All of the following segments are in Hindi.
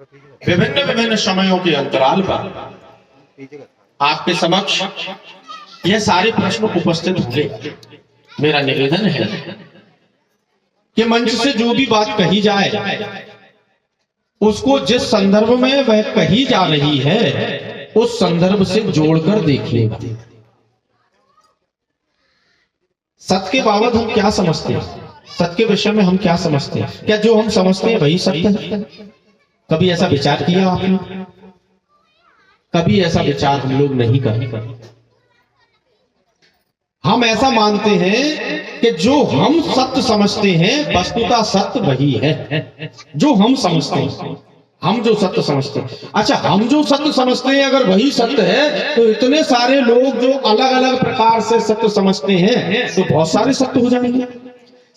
विभिन्न विभिन्न समयों के अंतराल पर आपके समक्ष यह सारे प्रश्न उपस्थित होंगे। मेरा निवेदन है कि मंच से जो भी बात कही जाए उसको जिस संदर्भ में वह कही जा रही है उस संदर्भ से जोड़कर देखिएगा। सत्य के बाबत हम क्या समझते हैं, सत्य के विषय में हम क्या समझते हैं, क्या जो हम समझते हैं वही सत्य है? कभी ऐसा विचार किया आपने? कभी ऐसा विचार हम लोग नहीं करते। हम ऐसा मानते हैं कि जो हम सत्य समझते हैं वस्तुतः सत्य वही है जो हम समझते हैं। हम जो सत्य समझते हैं, अच्छा हम जो सत्य समझते हैं अगर वही सत्य है तो इतने सारे लोग जो अलग अलग प्रकार से सत्य समझते हैं तो बहुत सारे सत्य हो जाएंगे।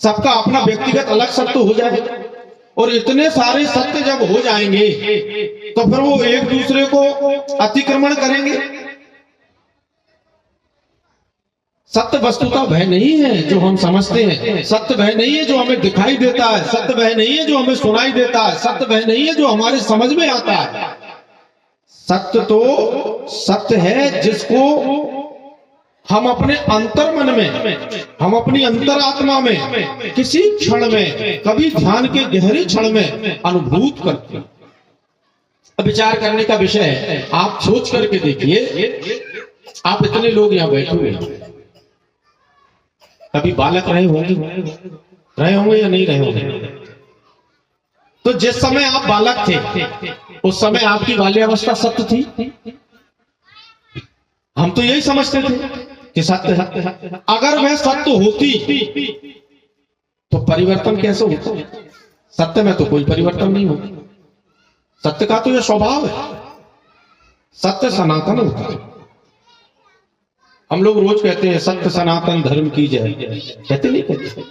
सबका अपना व्यक्तिगत अलग सत्य हो जाएगा और इतने सारे सत्य जब हो जाएंगे तो फिर वो एक दूसरे को अतिक्रमण करेंगे। सत्य वस्तुतः वह नहीं है जो हम समझते हैं, सत्य वह नहीं है जो हमें दिखाई देता है, सत्य वह नहीं है जो हमें सुनाई देता है, सत्य वह नहीं है जो हमारे समझ में आता है। सत्य तो सत्य है जिसको हम अपने अंतर्मन में, हम अपनी अंतरात्मा में किसी क्षण में, कभी ध्यान के गहरे क्षण में अनुभूत करते हैं। विचार करने का विषय है। आप सोच करके देखिए, आप इतने लोग यहां बैठे हुए हैं, कभी बालक रहे होंगे या नहीं रहे होंगे? तो जिस समय आप बालक थे उस समय आपकी बाल्यावस्था सत्य थी। हम तो यही समझते थे कि सत्य है। अगर वह सत्य होती तो परिवर्तन कैसे होता? सत्य में तो कोई परिवर्तन नहीं होता। सत्य का तो यह स्वभाव है, सत्य सनातन होता है। हम लोग रोज कहते हैं सत्य सनातन धर्म की जय, कहते नहीं कहते?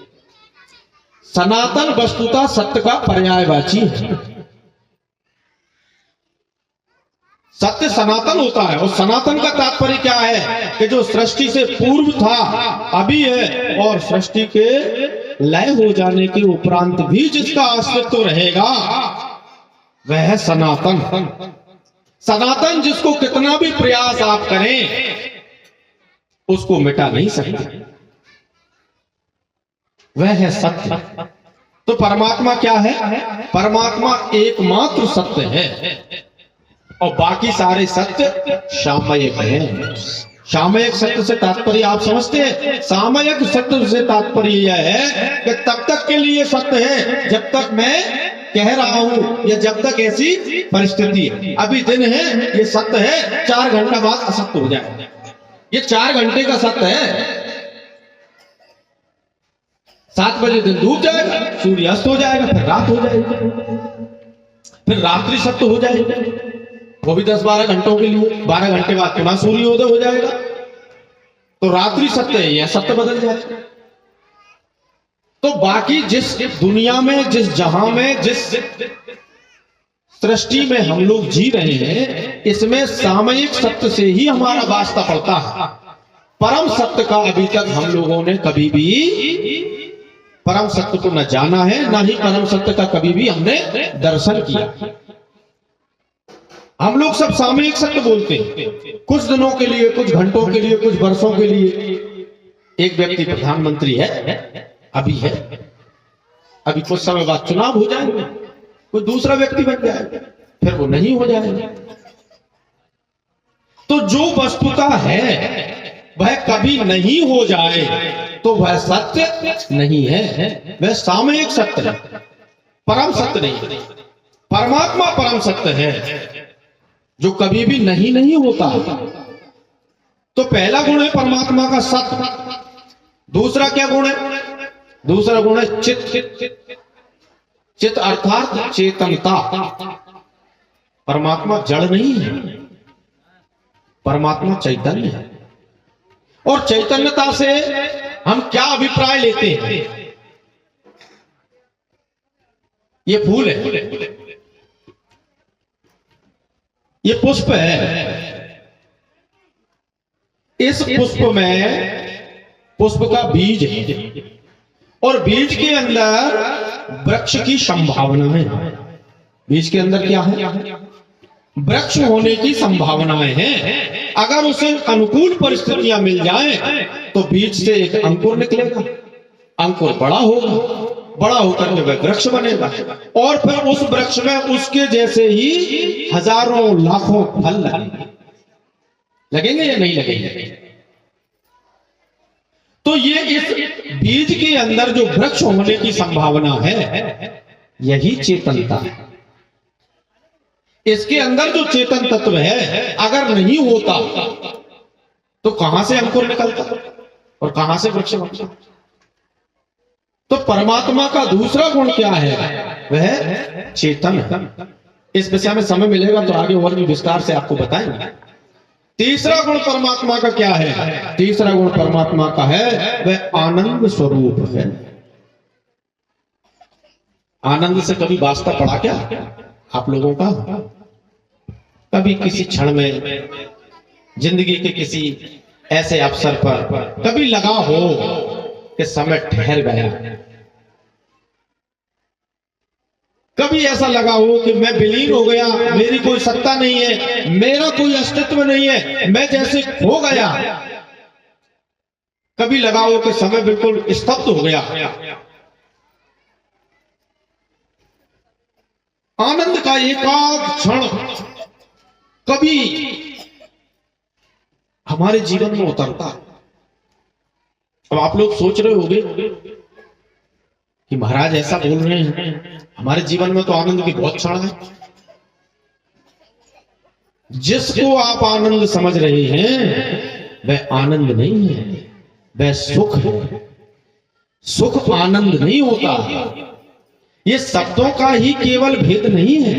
सनातन वस्तुतः सत्य का पर्यायवाची है। सत्य सनातन होता है और सनातन का तात्पर्य क्या है कि जो सृष्टि से पूर्व था अभी है और सृष्टि के लय हो जाने के उपरांत भी जिसका अस्तित्व रहेगा वह है सनातन। सनातन जिसको कितना भी प्रयास आप करें उसको मिटा नहीं सकते, वह है सत्य। तो परमात्मा क्या है? परमात्मा एकमात्र सत्य है और बाकी सारे सत्य सामयिक हैं। सामयिक सत्य से तात्पर्य आप समझते हैं? सामयिक सत्य से तात्पर्य यह है कि तब तक के लिए सत्य है जब तक मैं कह रहा हूं या जब तक ऐसी परिस्थिति है। अभी दिन है ये सत्य है, 4 घंटा बाद असत्य हो जाएगा। ये 4 घंटे का सत्य है। 7 बजे दिन डूब जाएगा, सूर्य अस्त हो जाएगा, फिर रात हो जाएगी, फिर रात्रि सत्य हो जाएगी, वो भी 10-12 घंटों के लिए। 12 घंटे बाद पुनः सूर्योदय हो जाएगा, तो रात्रि सत्य है, यह सत्य बदल जाएगा। तो बाकी जिस दुनिया में, जिस जहां में, जिस सृष्टि में हम लोग जी रहे हैं इसमें सामयिक सत्य से ही हमारा वास्ता पड़ता है। परम सत्य का अभी तक हम लोगों ने कभी भी परम सत्य को न जाना है, न ही परम सत्य का कभी भी हमने दर्शन किया। हम लोग सब सामयिक सत्य बोलते हैं, कुछ दिनों के लिए, कुछ घंटों के लिए, कुछ वर्षों के लिए। एक व्यक्ति प्रधानमंत्री है, अभी है, अभी कुछ समय बाद चुनाव हो जाएंगे, कोई दूसरा व्यक्ति बन जाएगा, फिर वो नहीं हो जाएगा। तो जो वस्तुतः है वह कभी नहीं हो जाए तो वह सत्य नहीं है, वह सामयिक सत्य है, परम सत्य नहीं है। परमात्मा परम सत्य है जो कभी भी नहीं होता। तो पहला गुण है परमात्मा का सत्य। दूसरा क्या गुण है? दूसरा गुण है चित्त। चित्त अर्थात चेतनता। परमात्मा जड़ नहीं है, परमात्मा चैतन्य है। और चैतन्यता से हम क्या अभिप्राय लेते हैं? ये फूल है, ये पुष्प है, इस पुष्प में पुष्प का बीज है और बीज के अंदर वृक्ष की संभावना है। बीज के अंदर क्या है? वृक्ष होने की संभावनाएं हैं। अगर उसे अनुकूल परिस्थितियां मिल जाएं तो बीज से एक अंकुर निकलेगा, अंकुर बड़ा होगा, बड़ा होकर के वह वृक्ष बनेगा और फिर उस वृक्ष में उसके जैसे ही हजारों लाखों फल लगेंगे या नहीं लगेंगे? तो ये इस बीज के अंदर जो वृक्ष होने की संभावना है, यही चेतनता है। इसके अंदर जो चेतन तत्व है अगर नहीं होता तो कहां से अंकुर निकलता और कहां से वृक्ष बनता? तो परमात्मा का दूसरा गुण क्या है? वह चेतन है। इस विषय में समय मिलेगा तो आगे और भी विस्तार से आपको बताएंगे। तीसरा गुण परमात्मा का क्या है? तीसरा गुण परमात्मा का है वह आनंद स्वरूप है। आनंद से कभी वास्ता पड़ा क्या आप लोगों का? कभी किसी क्षण में जिंदगी के किसी ऐसे अवसर पर कभी लगा हो कि समय ठहर गया? कभी ऐसा लगा हो कि मैं विलीन हो गया, मेरी कोई सत्ता नहीं है, मेरा कोई अस्तित्व नहीं है, मैं जैसे खो गया? कभी लगा हो कि समय बिल्कुल स्तब्ध हो गया? आनंद का एकाध क्षण कभी हमारे जीवन में उतरता? अब आप लोग सोच रहे होंगे कि महाराज ऐसा बोल रहे हैं, हमारे जीवन में तो आनंद की बहुत क्षण है। जिसको आप आनंद समझ रहे हैं वह आनंद नहीं है, वह सुख है। सुख आनंद नहीं होता। ये शब्दों का ही केवल भेद नहीं है,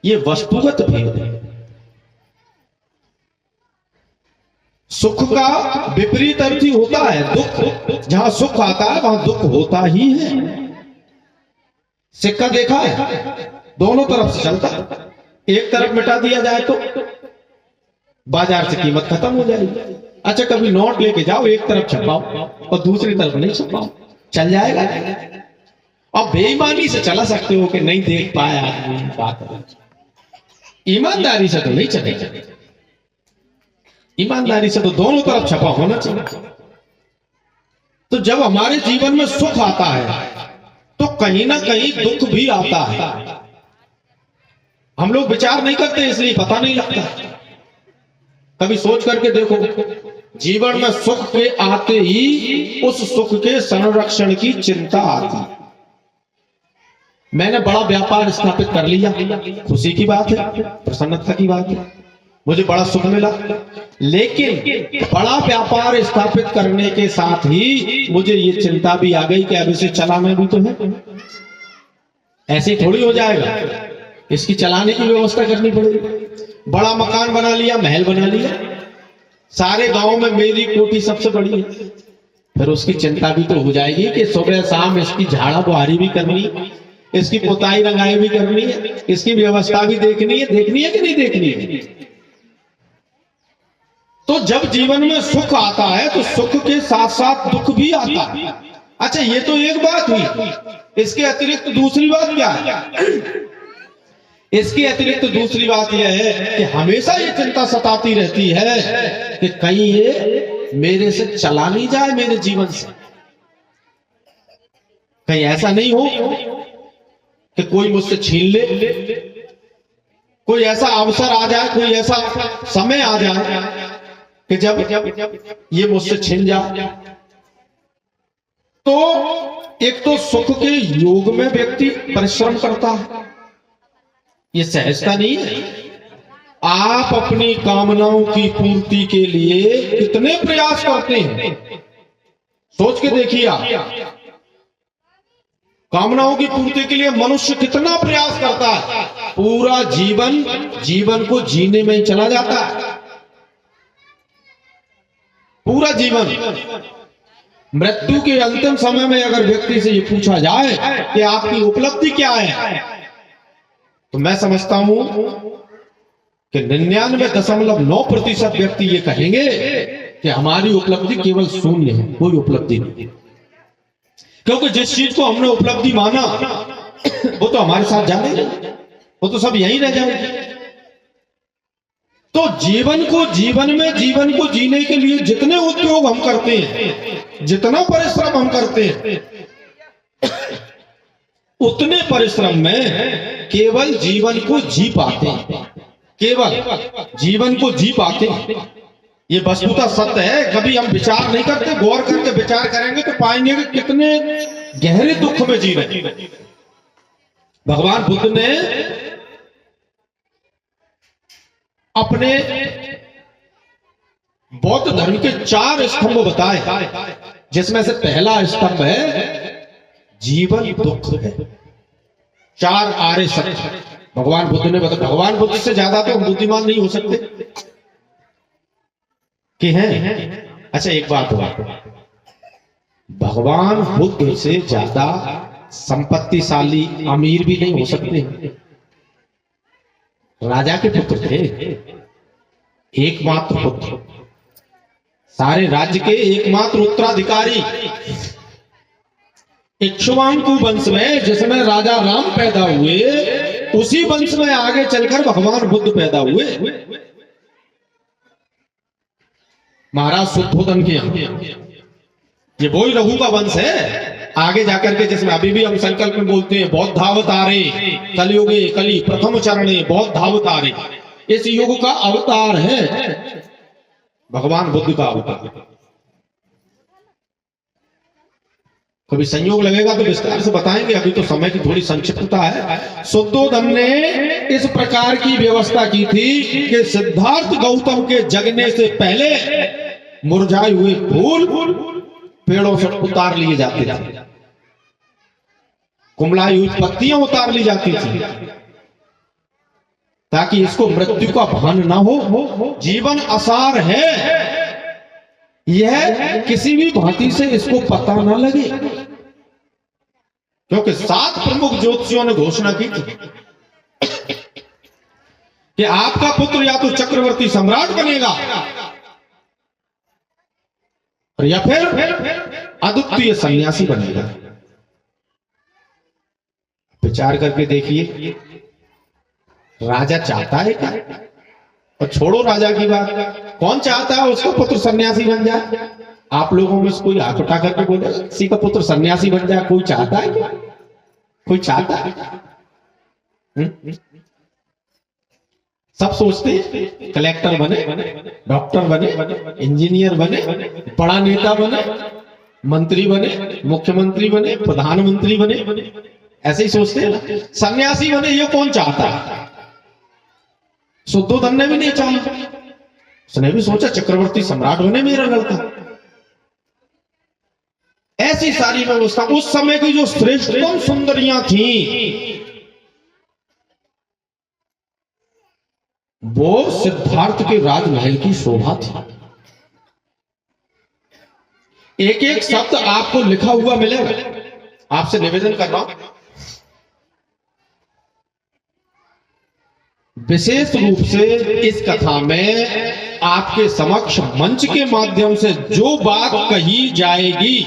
ये वस्तुगत भेद है। सुख का विपरीत अर्थ ही होता है दुख। जहां सुख आता है वहां दुख होता ही है। सिक्का देखा है, दोनों तरफ से चलता है। एक तरफ मिटा दिया जाए तो बाजार से कीमत खत्म हो जाएगी। अच्छा, कभी नोट लेके जाओ, एक तरफ छपाओ और दूसरी तरफ नहीं छपाओ, चल जाएगा? अब बेईमानी से चला सकते हो कि नहीं देख पाया आदमी बात, ईमानदारी से तो नहीं चलेगा। ईमानदारी से तो दोनों तरफ छपा होना चाहिए। तो जब हमारे जीवन में सुख आता है तो कहीं ना कहीं दुख भी आता है। हम लोग विचार नहीं करते, इसलिए पता नहीं लगता। कभी सोच करके देखो, जीवन में सुख के आते ही उस सुख के संरक्षण की चिंता आती। मैंने बड़ा व्यापार स्थापित कर लिया, खुशी की बात है, प्रसन्नता की बात है, मुझे बड़ा सुख मिला। लेकिन बड़ा व्यापार स्थापित करने के साथ ही मुझे ये चिंता भी आ गई कि अब इसे चलाना भी तो है। ऐसे थोड़ी हो जाएगा, इसकी चलाने की व्यवस्था करनी पड़ेगी। बड़ा मकान बना लिया, महल बना लिया, सारे गांव में मेरी कोठी सबसे बड़ी है, फिर उसकी चिंता भी तो हो जाएगी कि सुबह शाम इसकी झाड़ा बुहारी भी करनी, इसकी पुताई रंगाई भी करनी है, इसकी व्यवस्था भी देखनी है कि नहीं देखनी है। तो जब जीवन में सुख आता है तो सुख के साथ साथ दुख भी आता है। अच्छा, ये तो एक बात हुई। इसके अतिरिक्त दूसरी बात क्या है? इसके अतिरिक्त दूसरी बात यह है कि हमेशा ये चिंता सताती रहती है कि कहीं ये मेरे से चला नहीं जाए, मेरे जीवन से कहीं ऐसा नहीं हो कि कोई मुझसे छीन ले, कोई ऐसा अवसर आ जाए, कोई ऐसा समय आ जाए कि जब ये मुझसे छिन जाए। तो एक तो सुख के योग में व्यक्ति परिश्रम करता है, ये सहजता नहीं है। आप अपनी कामनाओं की पूर्ति के लिए कितने प्रयास करते हैं, सोच के देखिए आप। कामनाओं की पूर्ति के लिए मनुष्य कितना प्रयास करता है, पूरा जीवन को जीने में ही चला जाता है। पूरा जीवन, मृत्यु के अंतिम समय में अगर व्यक्ति से ये पूछा जाए कि आपकी उपलब्धि क्या है, तो मैं समझता हूं कि 99.9% व्यक्ति ये कहेंगे कि हमारी उपलब्धि केवल शून्य है, कोई उपलब्धि नहीं। क्योंकि जिस चीज को हमने उपलब्धि माना वो तो हमारे साथ जाने, वो तो सब यहीं रह जाएगी। तो जीवन को जीने के लिए जितने उद्योग हम करते हैं, जितना परिश्रम हम करते हैं, उतने परिश्रम में केवल जीवन को जी पाते हैं, केवल जीवन को जी पाते हैं। ये वस्तुतः सत्य है। कभी हम विचार नहीं करते, गौर करके विचार करेंगे तो पाएंगे कि कितने गहरे दुख में जी रहे हैं। भगवान बुद्ध ने अपने बौद्ध धर्म के 4 स्तंभ बताए, जिसमें से पहला स्तंभ है जीवन दुख है। 4 आर्य सत्य भगवान बुद्ध ने बताया। भगवान बुद्ध से ज्यादा तो हम बुद्धिमान नहीं हो सकते कि हैं। अच्छा एक बात हुआ, भगवान बुद्ध से ज्यादा संपत्तिशाली अमीर भी नहीं हो सकते। राजा के पुत्र थे, एकमात्र पुत्र, सारे राज्य के एकमात्र उत्तराधिकारी। इक्ष्वाकु वंश में जिसमें राजा राम पैदा हुए, उसी वंश में आगे चलकर भगवान बुद्ध पैदा हुए। महाराज शुद्धोधन के यहाँ ये वही रघु का वंश है। आगे जाकर के जिसमें अभी भी हम संकल्प में बोलते हैं बौद्धावतारे कलयुगे कली प्रथम चरणे बौद्धावतारे, इस युग का अवतार है भगवान बुद्ध का अवतार। कभी संयोग लगेगा तो विस्तार से बताएंगे, अभी तो समय की थोड़ी संक्षिप्तता है। शुद्धोधन ने इस प्रकार की व्यवस्था की थी कि सिद्धार्थ गौतम के जगने से पहले मुरझाए हुए फूल पेड़ों से उतार लिए जाते थे, कुमलाई हुई पत्तियां उतार ली जाती थी, ताकि इसको मृत्यु का भान ना हो। जीवन असार है, यह किसी भी भांति से इसको पता ना लगे, क्योंकि 7 प्रमुख ज्योतिषियों ने घोषणा की थी कि आपका पुत्र या तो चक्रवर्ती सम्राट बनेगा या फिर अद्वितीय सन्यासी बनेगा। विचार करके देखिए, राजा चाहता है क्या? और छोड़ो राजा की बात, कौन चाहता है उसका पुत्र सन्यासी बन जाए? आप लोगों में से कोई हाथ उठा करके बोले किसी का पुत्र सन्यासी बन जाए? कोई चाहता है क्या? कोई चाहता है? सब सोचते हैं कलेक्टर बने, डॉक्टर बने, इंजीनियर बने, बड़ा नेता बने, मंत्री बने, मुख्यमंत्री बने, प्रधानमंत्री बने, ऐसे ही सोचते हैं ना। सन्यासी बने ये कौन चाहता है? शुद्धोधन ने भी नहीं चाहा, उसने भी सोचा चक्रवर्ती सम्राट बने मेरा लड़का। ऐसी सारी व्यवस्था, उस समय की जो श्रेष्ठतम सुंदरियां थी वो सिद्धार्थ के राजमहल की शोभा थी। एक एक शब्द आपको लिखा हुआ मिलेगा। आपसे निवेदन कर रहा हूं, विशेष रूप से इस कथा में आपके समक्ष मंच के माध्यम से जो बात कही जाएगी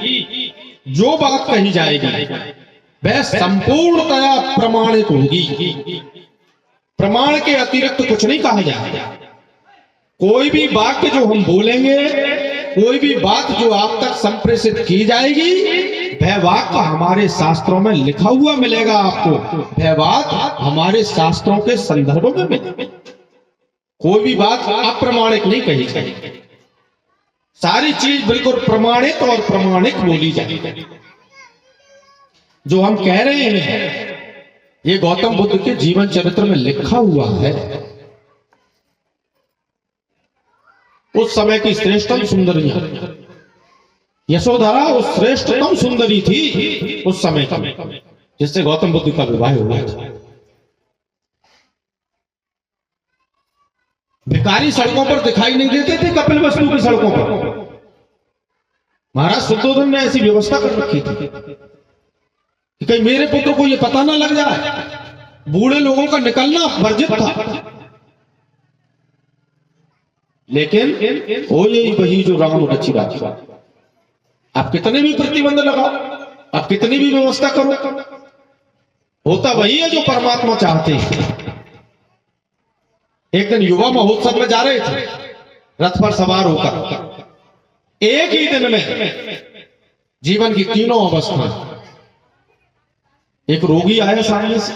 वह संपूर्णतया प्रमाणिक होगी। प्रमाण के अतिरिक्त कुछ नहीं कहा जाएगा। कोई भी वाक्य जो हम बोलेंगे, कोई भी बात जो आप तक संप्रेषित की जाएगी, वह वाक्य हमारे शास्त्रों में लिखा हुआ मिलेगा आपको। वह बात हमारे शास्त्रों के संदर्भ में मिलेगी। कोई भी बात अप्रमाणिक नहीं कही जाएगी। सारी चीज बिल्कुल प्रमाणित और प्रमाणिक बोली जाएगी। जो हम कह रहे हैं ये गौतम बुद्ध के जीवन चरित्र में लिखा हुआ है। उस समय की श्रेष्ठतम सुंदरियां, यशोधरा उस श्रेष्ठतम सुंदरी थी उस समय की, जिससे गौतम बुद्ध का विवाह हुआ था। भिखारी सड़कों पर दिखाई नहीं देते थे, कपिलवस्तु की सड़कों पर। महाराज शुद्धोधन ने ऐसी व्यवस्था कर रखी थी कि कहीं मेरे पुत्र को यह पता ना लग जाए। बूढ़े लोगों का निकलना वर्जित था, लेकिन हो यही वही जो राम अच्छी बात है। आप कितने भी प्रतिबंध लगाओ, आप कितनी भी व्यवस्था करो, होता वही है जो परमात्मा चाहते हैं। एक दिन युवा महोत्सव में जा रहे थे रथ पर सवार होकर। एक ही दिन में जीवन की तीनों अवस्था। एक रोगी आया सामने से।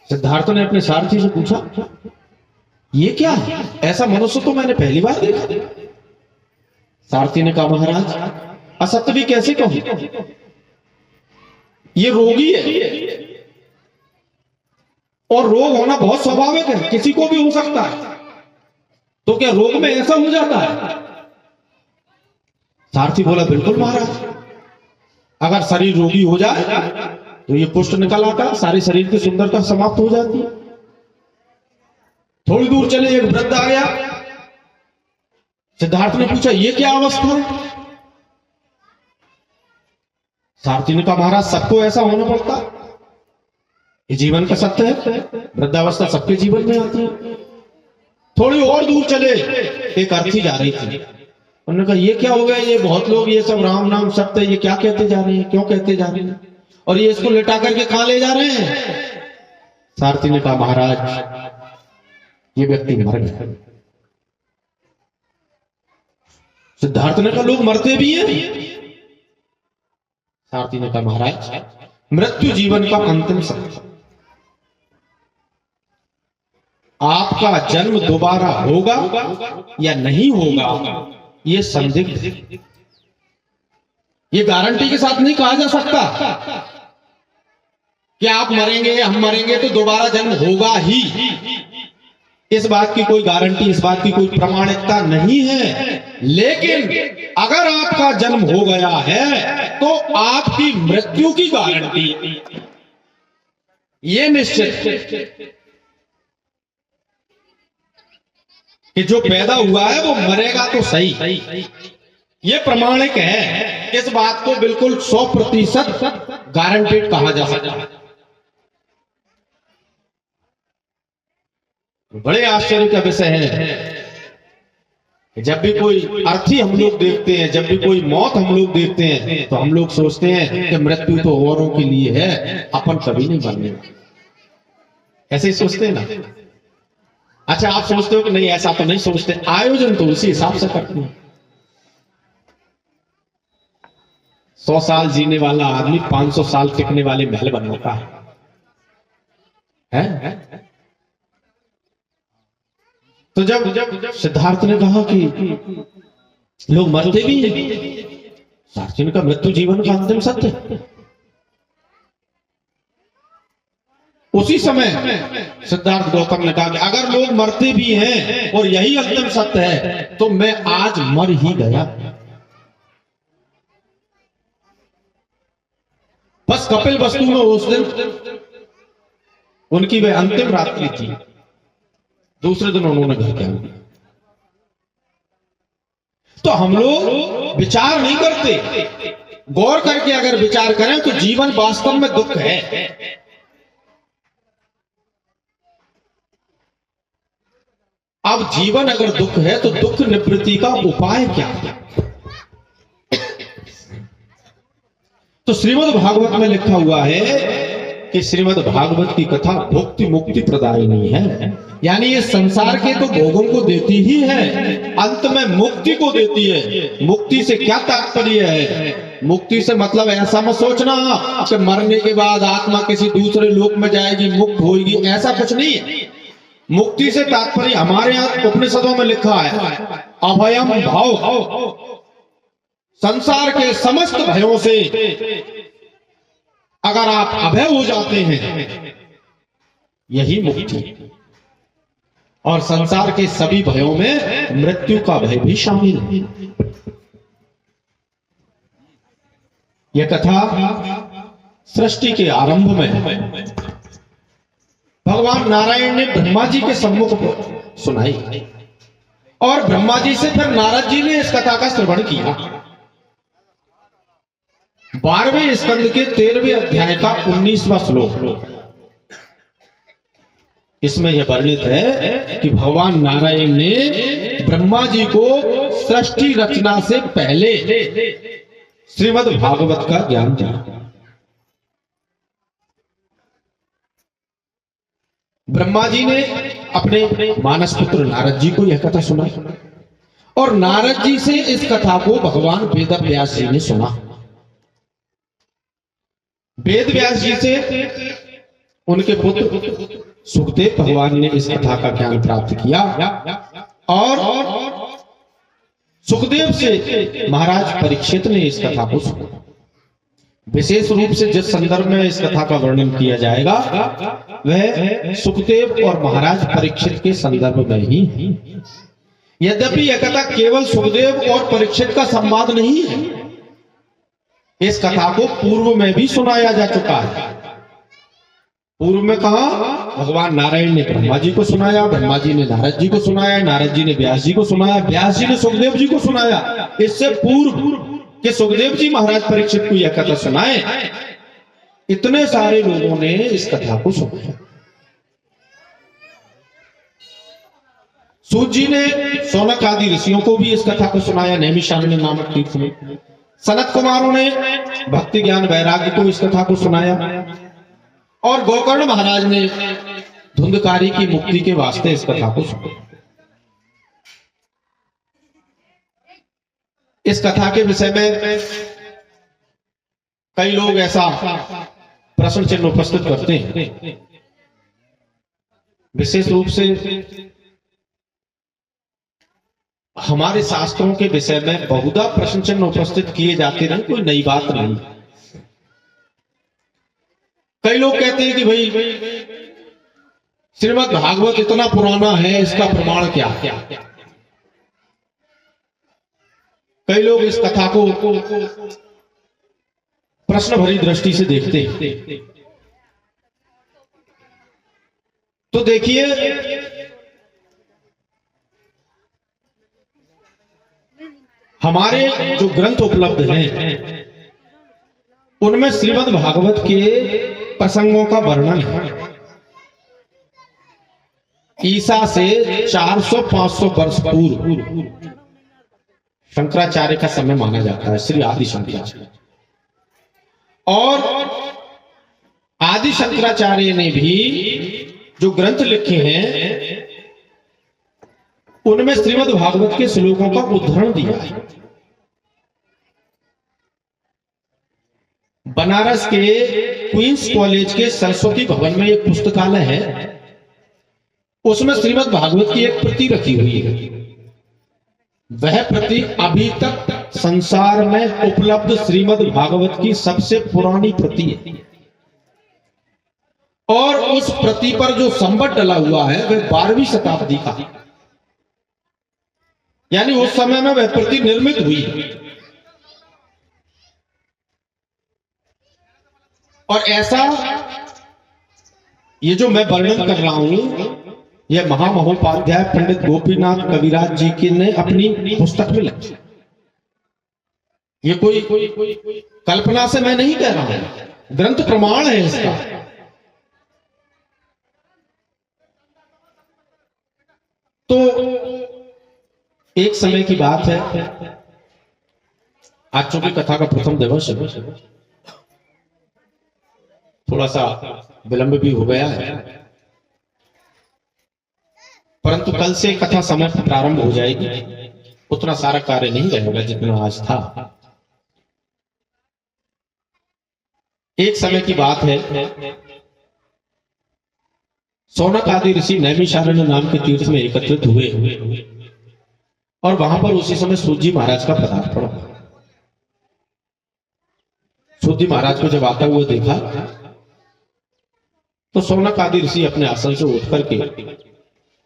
सिद्धार्थ ने अपने सारथी से पूछा, ये क्या है? ऐसा मनुष्य तो मैंने पहली बार देखा। सारथी ने कहा, महाराज असत्य भी कैसे कहूं, ये रोगी है और रोग होना बहुत स्वाभाविक है, किसी को भी हो सकता है, तो क्या रोग में ऐसा हो जाता है? सारथी बोला, बिल्कुल महाराज, अगर शरीर रोगी हो जाए तो ये पुष्ट निकल आता, सारे शरीर की सुंदरता समाप्त हो जाती है। थोड़ी दूर चले एक वृद्ध आ गया। सिद्धार्थ ने पूछा, ये क्या अवस्था है? सारथी ने कहा, महाराज सबको ऐसा होना पड़ता, ये जीवन का सत्य है, वृद्धावस्था सबके जीवन में आती है। थोड़ी और दूर चले एक अर्थी जा रही थी। उन्होंने कहा, ये क्या हो गया, ये बहुत लोग ये सब राम नाम सत्य, ये क्या कहते जा रहे हैं, क्यों कहते जा रहे हैं, और ये इसको लेटा करके कहां ले जा रहे हैं? सारथी ने कहा, महाराज ये व्यक्ति मर गया। सिद्धार्थ ने कहा, लोग मरते भी हैं? सारथी ने कहा, महाराज मृत्यु जीवन का अंतिम सत्य, आपका जन्म दोबारा होगा या नहीं होगा ये संदिग्ध, ये गारंटी के साथ नहीं कहा जा सकता कि आप मरेंगे हम मरेंगे तो दोबारा जन्म होगा ही। इस बात की कोई गारंटी, इस बात की कोई प्रमाणिकता नहीं है। लेकिन अगर आपका जन्म हो गया है तो आपकी मृत्यु की गारंटी ये निश्चित कि जो पैदा हुआ है वो मरेगा तो सही, ये प्रमाणिक है। इस बात को बिल्कुल 100% गारंटेड कहा जा सकता है। बड़े आश्चर्य का विषय है कि जब भी कोई अर्थी हम लोग देखते हैं, जब भी कोई मौत हम लोग देखते हैं, तो हम लोग सोचते हैं कि मृत्यु तो औरों के लिए है, अपन कभी नहीं मरने। ऐसे ही सोचते हैं ना? अच्छा, आप सोचते हो कि नहीं, ऐसा तो नहीं सोचते। आयोजन तो उसी हिसाब से करते हैं। 100 साल जीने वाला आदमी 500 साल टिकने वाले महल बनवाता है? तो जब सिद्धार्थ ने कहा कि लोग मरते भी हैं, सारथी ने कहा, मृत्यु जीवन का अंतिम सत्य है। उसी समय सिद्धार्थ गौतम ने कहा कि अगर लोग मरते भी हैं और यही अंतिम सत्य है तो मैं आज मर ही गया। बस कपिल वस्तु में उस दिन उनकी वह अंतिम रात्रि थी। दूसरे दिन उन्होंने घर क्या दिया। तो हम लोग विचार नहीं करते, गौर करके अगर विचार करें तो जीवन वास्तव में दुख है। अब जीवन अगर दुख है तो दुख निवृत्ति का उपाय क्या है? तो श्रीमद् भागवत में लिखा हुआ है कि श्रीमद् भागवत की कथा भुक्ति मुक्ति प्रदायिनी है, यानी ये संसार के तो भोगों को देती ही है, अंत में मुक्ति को देती है। मुक्ति से क्या तात्पर्य है? मुक्ति से मतलब ऐसा मत सोचना कि मरने के बाद आत्मा किसी दूसरे लोक में जाएगी, मुक्त होगी, ऐसा कुछ नहीं है। मुक्ति से तात्पर्य हमारे यहां उपनिषदों में लिखा है अभयम भव, संसार के समस्त भयों से अगर आप अभय हो जाते हैं यही मुक्ति। और संसार के सभी भयों में मृत्यु का भय भी शामिल है। यह कथा सृष्टि के आरंभ में भगवान नारायण ने ब्रह्मा जी के सम्मुख सुनाई और ब्रह्मा जी से फिर नारद जी ने इस कथा का श्रवण किया। 12वें स्कंद के 13वें अध्याय का 19वां श्लोक, इसमें यह वर्णित है कि भगवान नारायण ने ब्रह्मा जी को सृष्टि रचना से पहले श्रीमद् भागवत का ज्ञान दिया। ब्रह्मा जी ने अपने मानस पुत्र नारद जी को यह कथा सुनाई और नारद जी से इस कथा को भगवान वेद व्यास जी ने सुना। वेद व्यास जी से उनके पुत्र सुखदेव भगवान ने इस कथा का ज्ञान प्राप्त किया और सुखदेव से महाराज परीक्षित ने इस कथा को सुना। विशेष रूप से जिस संदर्भ में इस कथा का वर्णन किया जाएगा वह सुखदेव और महाराज परीक्षित के संदर्भ में ही है। यद्यपि यह कथा केवल सुखदेव और परीक्षित का संवाद नहीं है, इस कथा को पूर्व में भी सुनाया जा चुका है। पूर्व में कहा भगवान नारायण ने ब्रह्मा जी को सुनाया, ब्रह्मा जी ने नारद जी को सुनाया, नारद जी ने व्यास जी को सुनाया, व्यास जी ने सुखदेव जी को सुनाया। इससे पूर्व कि सुखदेव जी महाराज परीक्षित को यह कथा सुनाए, इतने सारे लोगों ने इस कथा को सुना। सूत जी ने सौनक आदि ऋषियों को भी इस कथा को सुनाया नैमिषारण्य नामक तीर्थ में। सनत कुमारों ने भक्ति ज्ञान वैराग्य को इस कथा को सुनाया और गोकर्ण महाराज ने धुंधकारी की मुक्ति के वास्ते इस कथा को सुनाया। इस कथा के विषय में कई लोग ऐसा प्रश्न चिन्ह उपस्थित करते हैं। विशेष रूप से हमारे शास्त्रों के विषय में बहुधा प्रश्न चिन्ह उपस्थित किए जाते रहे, कोई नई बात नहीं। कई लोग कहते हैं कि भाई श्रीमद् भागवत इतना पुराना है, इसका प्रमाण क्या? कई लोग इस कथा को प्रश्न भरी दृष्टि से देखते हैं। तो देखिए, हमारे जो ग्रंथ उपलब्ध हैं उनमें श्रीमद् भागवत के प्रसंगों का वर्णन है। ईसा से 400-500 वर्ष पूर्व शंकराचार्य का समय माना जाता है, श्री आदि शंकराचार्य। और आदि शंकराचार्य ने भी जो ग्रंथ लिखे हैं उनमें श्रीमद् भागवत के श्लोकों का उद्धरण दिया है। बनारस के क्वींस कॉलेज के सरस्वती भवन में एक पुस्तकालय है, उसमें श्रीमद् भागवत की एक प्रति रखी हुई है। वह प्रति अभी तक संसार में उपलब्ध श्रीमद् भागवत की सबसे पुरानी प्रति है और उस प्रति पर जो संबत डला हुआ है वह 12वीं शताब्दी का, यानी उस समय में वह प्रति निर्मित हुई। और ऐसा ये जो मैं वर्णन कर रहा हूं यह महामहोपाध्याय पंडित गोपीनाथ कविराज जी की ने अपनी पुस्तक में लिखा। ये कोई कल्पना से मैं नहीं कह रहा हूं, ग्रंथ प्रमाण है इसका। तो एक समय की बात है, आज चूंकि कथा का प्रथम दिवस है, थोड़ा सा विलंब भी हो गया है, परंतु कल से कथा समय पर प्रारंभ हो जाएगी। उतना सारा कार्य नहीं रहेगा जितना आज था। एक समय की बात है, सौनक आदि ऋषि नैमिषारण्य नाम के तीर्थ में एकत्रित हुए और वहां पर उसी समय सूत जी महाराज का पदार्पण हुआ। सूत जी महाराज को जब आता हुआ देखा तो सौनक आदि ऋषि अपने आसन से उठ करके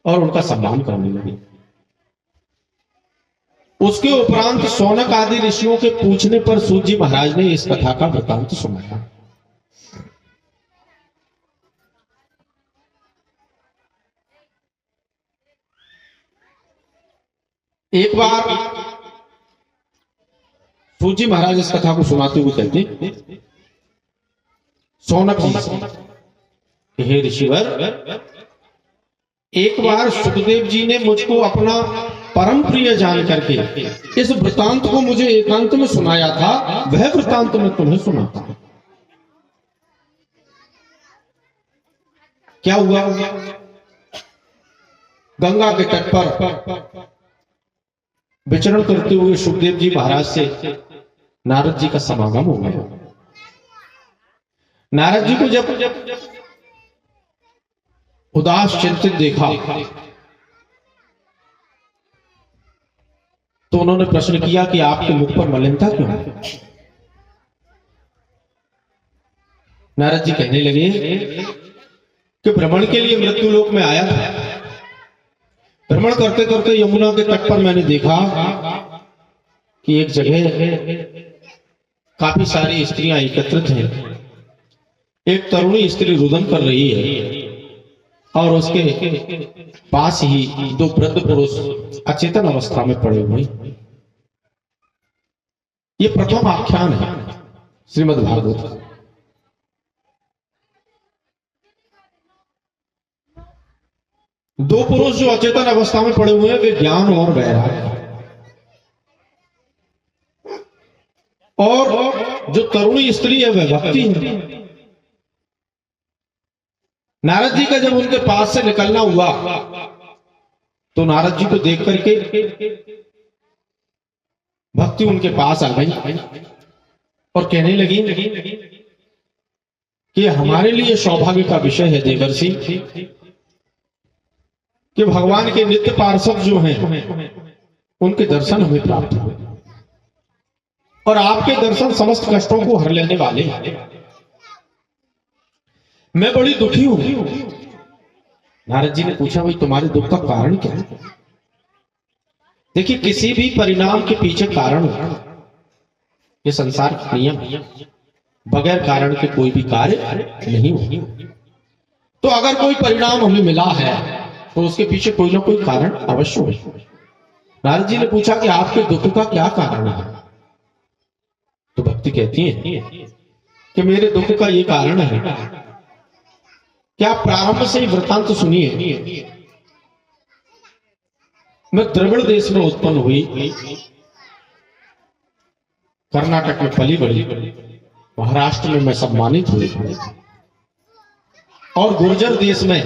और उनका सम्मान करने लगे। उसके उपरांत सौनक आदि ऋषियों के पूछने पर सूत जी महाराज ने इस कथा का वृत्तांत सुनाया। एक बार सूत जी महाराज इस कथा को सुनाते हुए कहते, सौनक जी, हे ऋषिवर, एक बार सुखदेव जी ने मुझको अपना परम प्रिय जान करके इस वृत्तांत को मुझे एकांत में सुनाया था, वह वृत्तांत मैं तुम्हें सुनाता हूं। क्या हुआ? गंगा के तट पर विचरण करते हुए सुखदेव जी महाराज से नारद जी का समागम हो गया। नारद जी को जब उदास चिंतित देखा तो उन्होंने प्रश्न किया कि आपके मुख पर मलिनता क्यों है? नारद जी कहने लगे कि भ्रमण के लिए मृत्यु लोक में आया था। भ्रमण करते करते यमुना के तट पर मैंने देखा कि एक जगह काफी सारी स्त्रियां एकत्रित हैं। एक तरुणी स्त्री रुदन कर रही है और उसके पास ही दो वृद्ध पुरुष अचेतन अवस्था में पड़े हुए। ये प्रथम आख्यान है श्रीमद् भागवत। दो पुरुष जो अचेतन अवस्था में पड़े हुए हैं वे ज्ञान और वैराग्य, और जो तरुणी स्त्री है वह भक्ति है। नारद जी का जब उनके पास से निकलना हुआ तो नारद जी को देख करके भक्ति उनके पास आ गई और कहने लगी कि हमारे लिए सौभाग्य का विषय है देवर्षि कि भगवान के नित्य पार्षद जो हैं उनके दर्शन हमें प्राप्त हुए और आपके दर्शन समस्त कष्टों को हर लेने वाले हैं। मैं बड़ी दुखी हूं। नारद जी ने पूछा भाई तुम्हारे दुख का कारण क्या है? देखिए किसी भी परिणाम के पीछे कारण है। ये संसार का नियम है, बगैर कारण के कोई भी कार्य नहीं होता। तो अगर कोई परिणाम हमें मिला है तो उसके पीछे कोई ना कोई कारण अवश्य है। नारद जी ने पूछा कि आपके दुख का क्या कारण है? तो भक्ति कहती है कि मेरे दुख का ये कारण है कि आप प्रारंभ से ही वृत्तांत सुनिए। मैं द्रविड़ देश में उत्पन्न हुई, कर्नाटक में पली बढ़ी, महाराष्ट्र में मैं सम्मानित हुई और गुर्जर देश में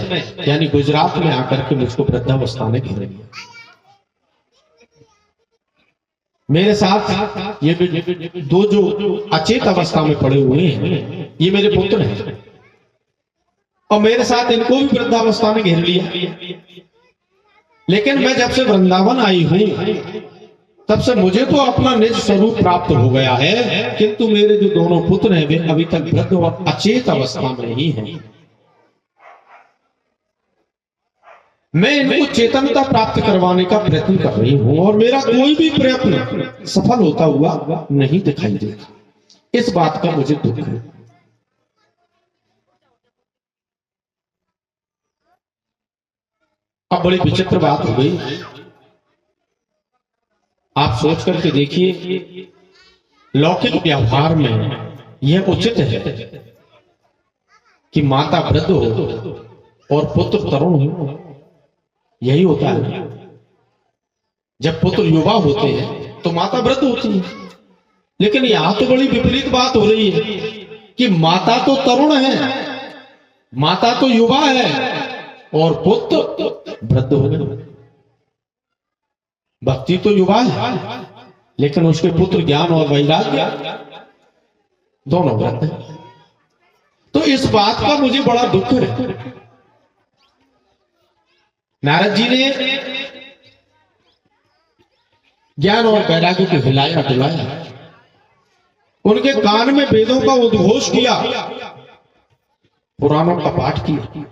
यानी गुजरात में आकर के मुझको वृद्धावस्था ने घेर लिया। मेरे साथ ये दो जो अचेत अवस्था में पड़े हुए हैं ये मेरे पुत्र हैं और मेरे साथ इनको भी वृद्धावस्था ने घेर लिया। लेकिन मैं जब से वृंदावन आई हूं तब से मुझे तो अपना निज स्वरूप प्राप्त हो गया है, किंतु मेरे जो दोनों पुत्र हैं वे अभी तक वृद्ध और अचेत अवस्था में ही हैं। मैं इनको चेतनता प्राप्त करवाने का प्रयत्न कर रही हूं और मेरा कोई भी प्रयत्न सफल होता हुआ नहीं दिखाई देता। इस बात का मुझे दुख है। अब बड़ी विचित्र बात हो गई। आप सोच करके देखिए, लौकिक व्यवहार में यह उचित है कि माता वृद्ध हो और पुत्र तरुण हो। यही होता है। जब पुत्र युवा होते हैं तो माता वृद्ध होती है। लेकिन यहां तो बड़ी विपरीत बात हो रही है कि माता तो तरुण है, माता तो युवा है और पुत्र वृद्ध हो गए। भक्ति तो युवा है लेकिन उसके पुत्र ज्ञान और वैराग्य दोनों वृद्ध हैं। तो इस बात का मुझे बड़ा दुख है। नारद जी ने ज्ञान और वैराग्य को हिलाया डुलाया, उनके कान में वेदों का उद्घोष किया, पुराणों का पाठ किया,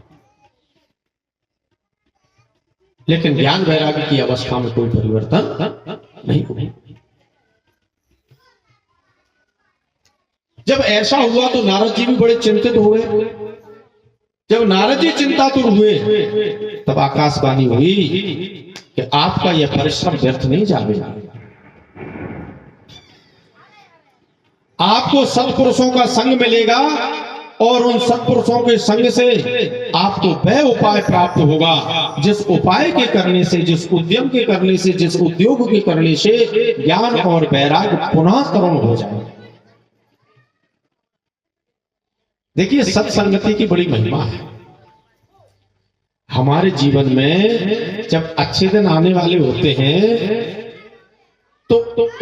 लेकिन ज्ञान वैराग्य की अवस्था में कोई परिवर्तन नहीं हुआ। जब ऐसा हुआ तो नारद जी भी बड़े चिंतित हो गए। जब नारद जी चिंतातुर हुए तब आकाशवाणी हुई कि आपका यह परिश्रम व्यर्थ नहीं जाएगा। आपको सत्पुरुषों का संग मिलेगा और उन सत्पुरुषों के संग से आपको वह उपाय प्राप्त होगा जिस उपाय के करने से, जिस उद्यम के करने से, जिस उद्योग के करने से ज्ञान और वैराग्य पुनः तरुण हो जाए। देखिए सत्संगति की बड़ी महिमा है। हमारे जीवन में जब अच्छे दिन आने वाले होते हैं तो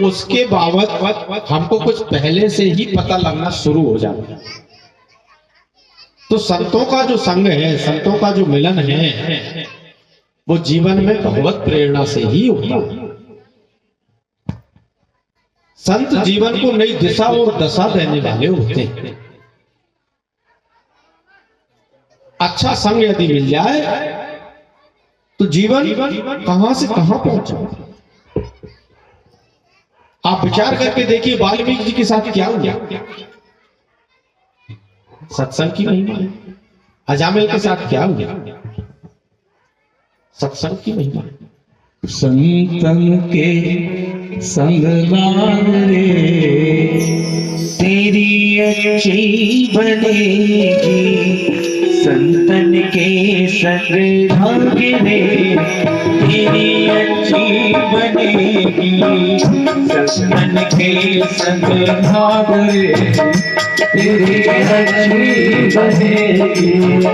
उसके बाबत हमको कुछ पहले से ही पता लगना शुरू हो जाता है। तो संतों का जो संग है, संतों का जो मिलन है, वो जीवन में भगवत प्रेरणा से ही होता है। संत जीवन को नई दिशा और दशा देने वाले होते हैं। अच्छा संग यदि मिल जाए तो जीवन कहां से कहां पहुंचा। आप विचार करके देखिए वाल्मीकि जी के साथ क्या हुआ। सत्संग की महिमा। अजामिल के साथ क्या हुआ, सत्संग की महिमा। संतन के संग लाग रे तेरी अच्छी बनेगी, संतन के संग लाग रे तेरी अच्छी बनेगी, संतन के संग लाग रे तेरी अच्छी बनेगी,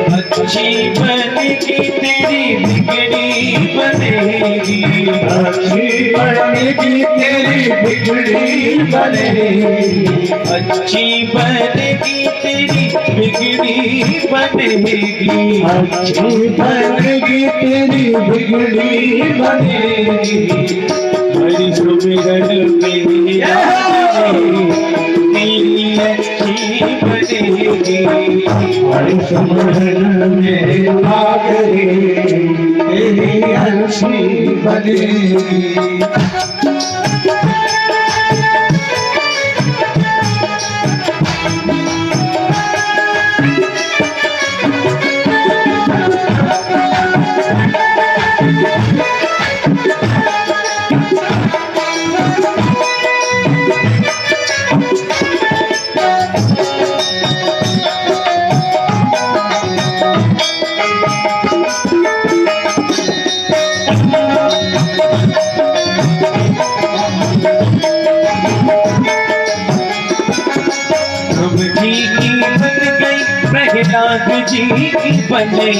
अच्छी बनेगी तेरी बिगड़ी बनेगी, अच्छी बनेगी तेरी बिगड़ी बनेगी, अच्छी बनेगी तेरी बिगड़ी बनेगी, अच्छी बनेगी तेरी बिगड़ी बनेगी। हरि सुमिरन मेरी तेरी अच्छी बनेगी, हरि सुमिरन मेरे आगे तेरी अच्छी बनेगी। प्रहलाद जी की बन गई,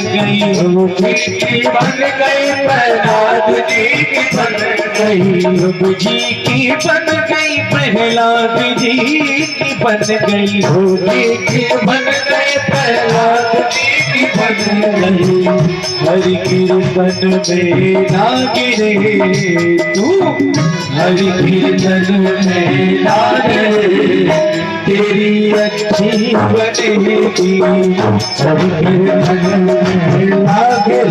बन गई प्रहलाद जी की बन गई, प्रभु जी की बन गई प्रहलाद जी की बन गई, की बन गई प्रहलाद जी की बन गई। हरि कीर्तन में लागे रे तू, हरि कीर्तन में लागे तेरी अच्छी बनेगी, सब कीर्तन में लागे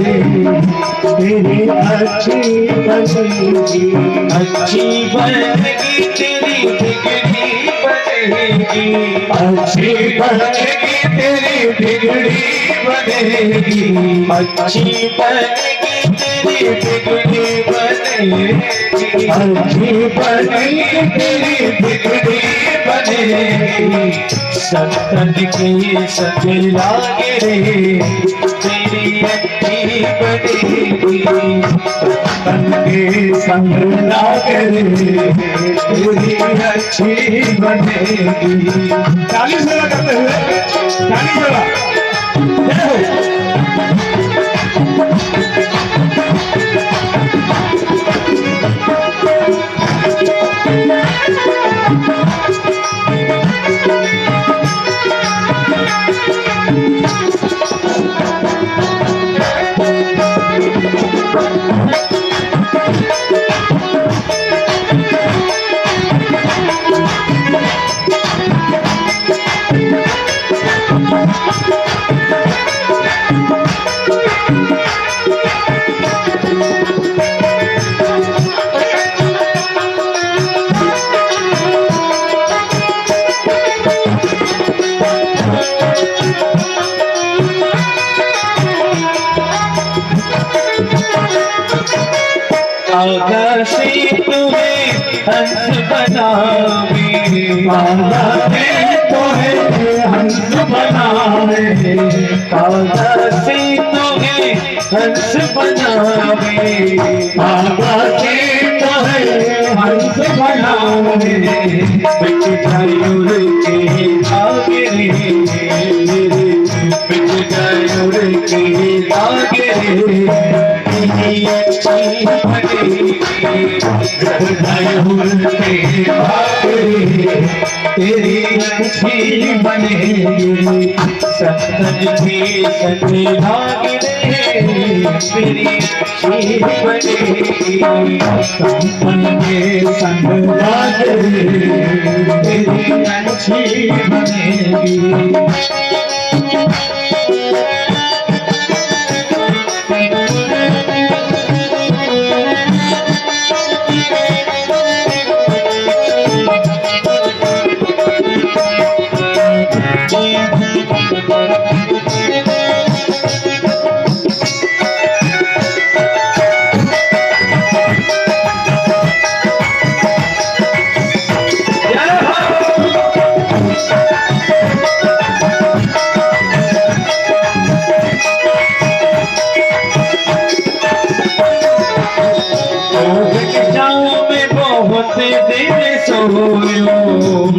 तेरी अच्छी बनेगी, अच्छी बनेगी तेरी बिगड़ी बनेगी, अच्छी बनेगी तेरी बिगड़ी बनेगी, अच्छी बनेगी तेरी बिगड़ी बनेगी, अच्छी बनेगी तेरी बिगड़ी बनेगी। संतन के संग लागे रे तेरी अच्छी बनेगी, संतन के संग लागे रे तेरी अच्छी बनेगी। ताली से करते हुए, ताली से से तुम्हें हंस बनावे, काला है तुम्हें हंस बनावे, काला से तुम्हें हंस बनावे, काला से तुम्हें हंस बनावे, बिच जायूर के आगे रे, बिच जायूर के आगे रे तेरी अच्छी बनेगी, उल्टे भागे तेरी अच्छी बनेगी, सत्संग की संग लाग तेरी अच्छी बनेगी, सत्संग के संग लाग तेरी अच्छी बनेगी।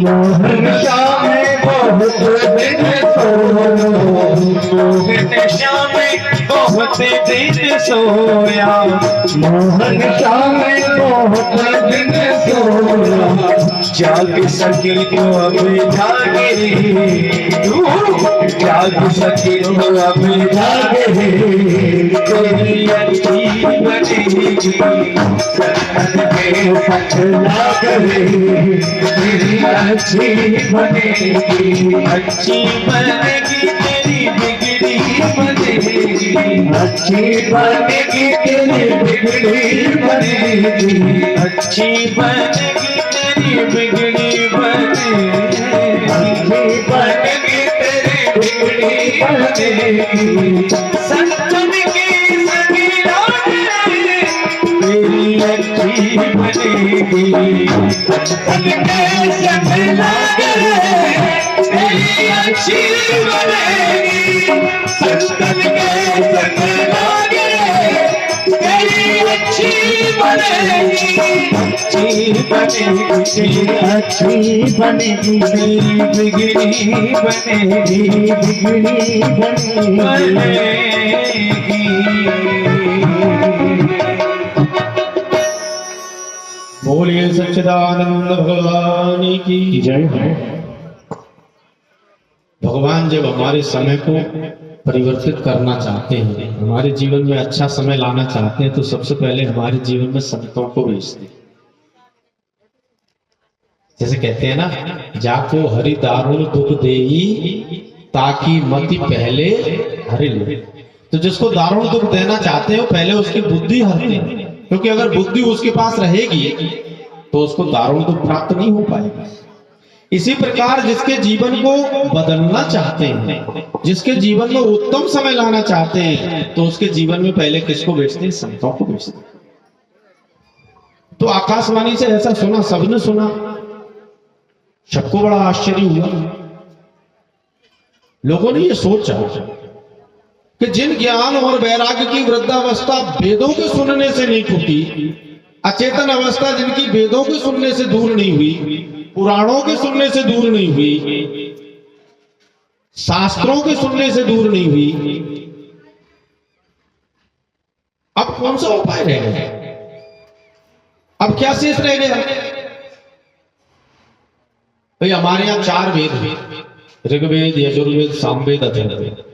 मोहन श्याम बहुत दिन सोया, मोहन श्याम बहुत दिन सोया, जाग सके तो अब जागे, जाग सके तो अब जागे तेरी अच्छी बनेगी, सत्संग के संग लाग तेरी अच्छी बनेगी, अच्छी बनेगी तेरी बिगड़ी बनेगी, अच्छी बनेगी तेरी बिगड़ी बनेगी, अच्छी बनेगी तेरी बिगड़ी बनेगी, अच्छी बनेगी तेरी बिगड़ी बनेगी, सत्संग की संग लाग तेरी अच्छी बनेगी, सत्संग के संग लाग तेरी अच्छी बनेगी, सत्संग के संग लाग तेरी अच्छी बनेगी, अच्छी बनेगी, अच्छी बनेगी तेरी बिगड़ी बनेगी, बिगड़ी बनेगी। बोलिए सच्चिदानंद भगवान की जय हो। भगवान जब हमारे समय को परिवर्तित करना चाहते हैं, हमारे जीवन में अच्छा समय लाना चाहते हैं, तो सबसे पहले हमारे जीवन में संतों को भेजते हैं। जैसे कहते हैं ना, जाको हरि दारुण दुख देई ताकि मति पहले हरि ले। तो जिसको दारुण दुख देना चाहते हैं, पहले उसकी बुद्धि हरते हैं, क्योंकि अगर बुद्धि उसके पास रहेगी तो उसको दारुण दुख प्राप्त नहीं हो पाएगा। इसी प्रकार जिसके जीवन को बदलना चाहते हैं, जिसके जीवन में उत्तम समय लाना चाहते हैं, तो उसके जीवन में पहले किसको भेजते हैं? संतों को भेजते हैं। तो आकाशवाणी से ऐसा सुना, सबने सुना, सबको बड़ा आश्चर्य हुआ। लोगों ने यह सोचा कि जिन ज्ञान और वैराग्य की वृद्धावस्था वेदों के सुनने से नहीं टूटी, अचेतन अवस्था जिनकी वेदों के सुनने से दूर नहीं हुई, पुराणों के सुनने से दूर नहीं हुई, शास्त्रों के सुनने से दूर नहीं हुई, अब कौन सा उपाय रह गया? अब क्या शेष रह गया? भाई हमारे यहां 4 वेद हैं, ऋग्वेद, यजुर्वेद, सामवेद, अथर्ववेद।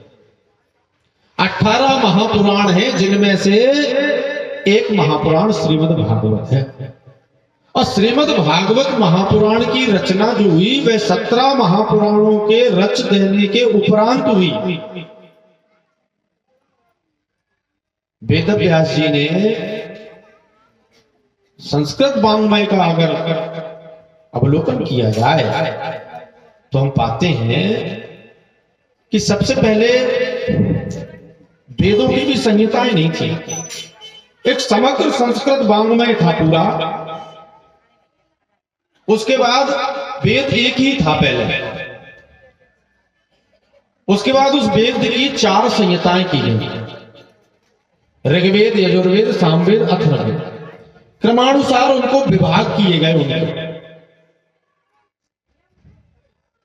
18 महापुराण हैं, जिनमें से एक महापुराण श्रीमद् भागवत है। और श्रीमद् भागवत महापुराण की रचना जो हुई, वह 17 महापुराणों के रच देने के उपरांत हुई। वेद व्यास जी ने संस्कृत वाङ्मय का अगर अवलोकन किया जाए तो हम पाते हैं कि सबसे पहले वेदों की भी संहिताएं नहीं थी, एक समग्र संस्कृत वाङ्मय था पूरा। उसके बाद वेद एक ही था पहले, उसके बाद उस वेद की 4 संहिताएं की गई, ऋग्वेद, यजुर्वेद, सामवेद, अथर्ववेद। क्रमानुसार उनको विभाग किए गए उनके।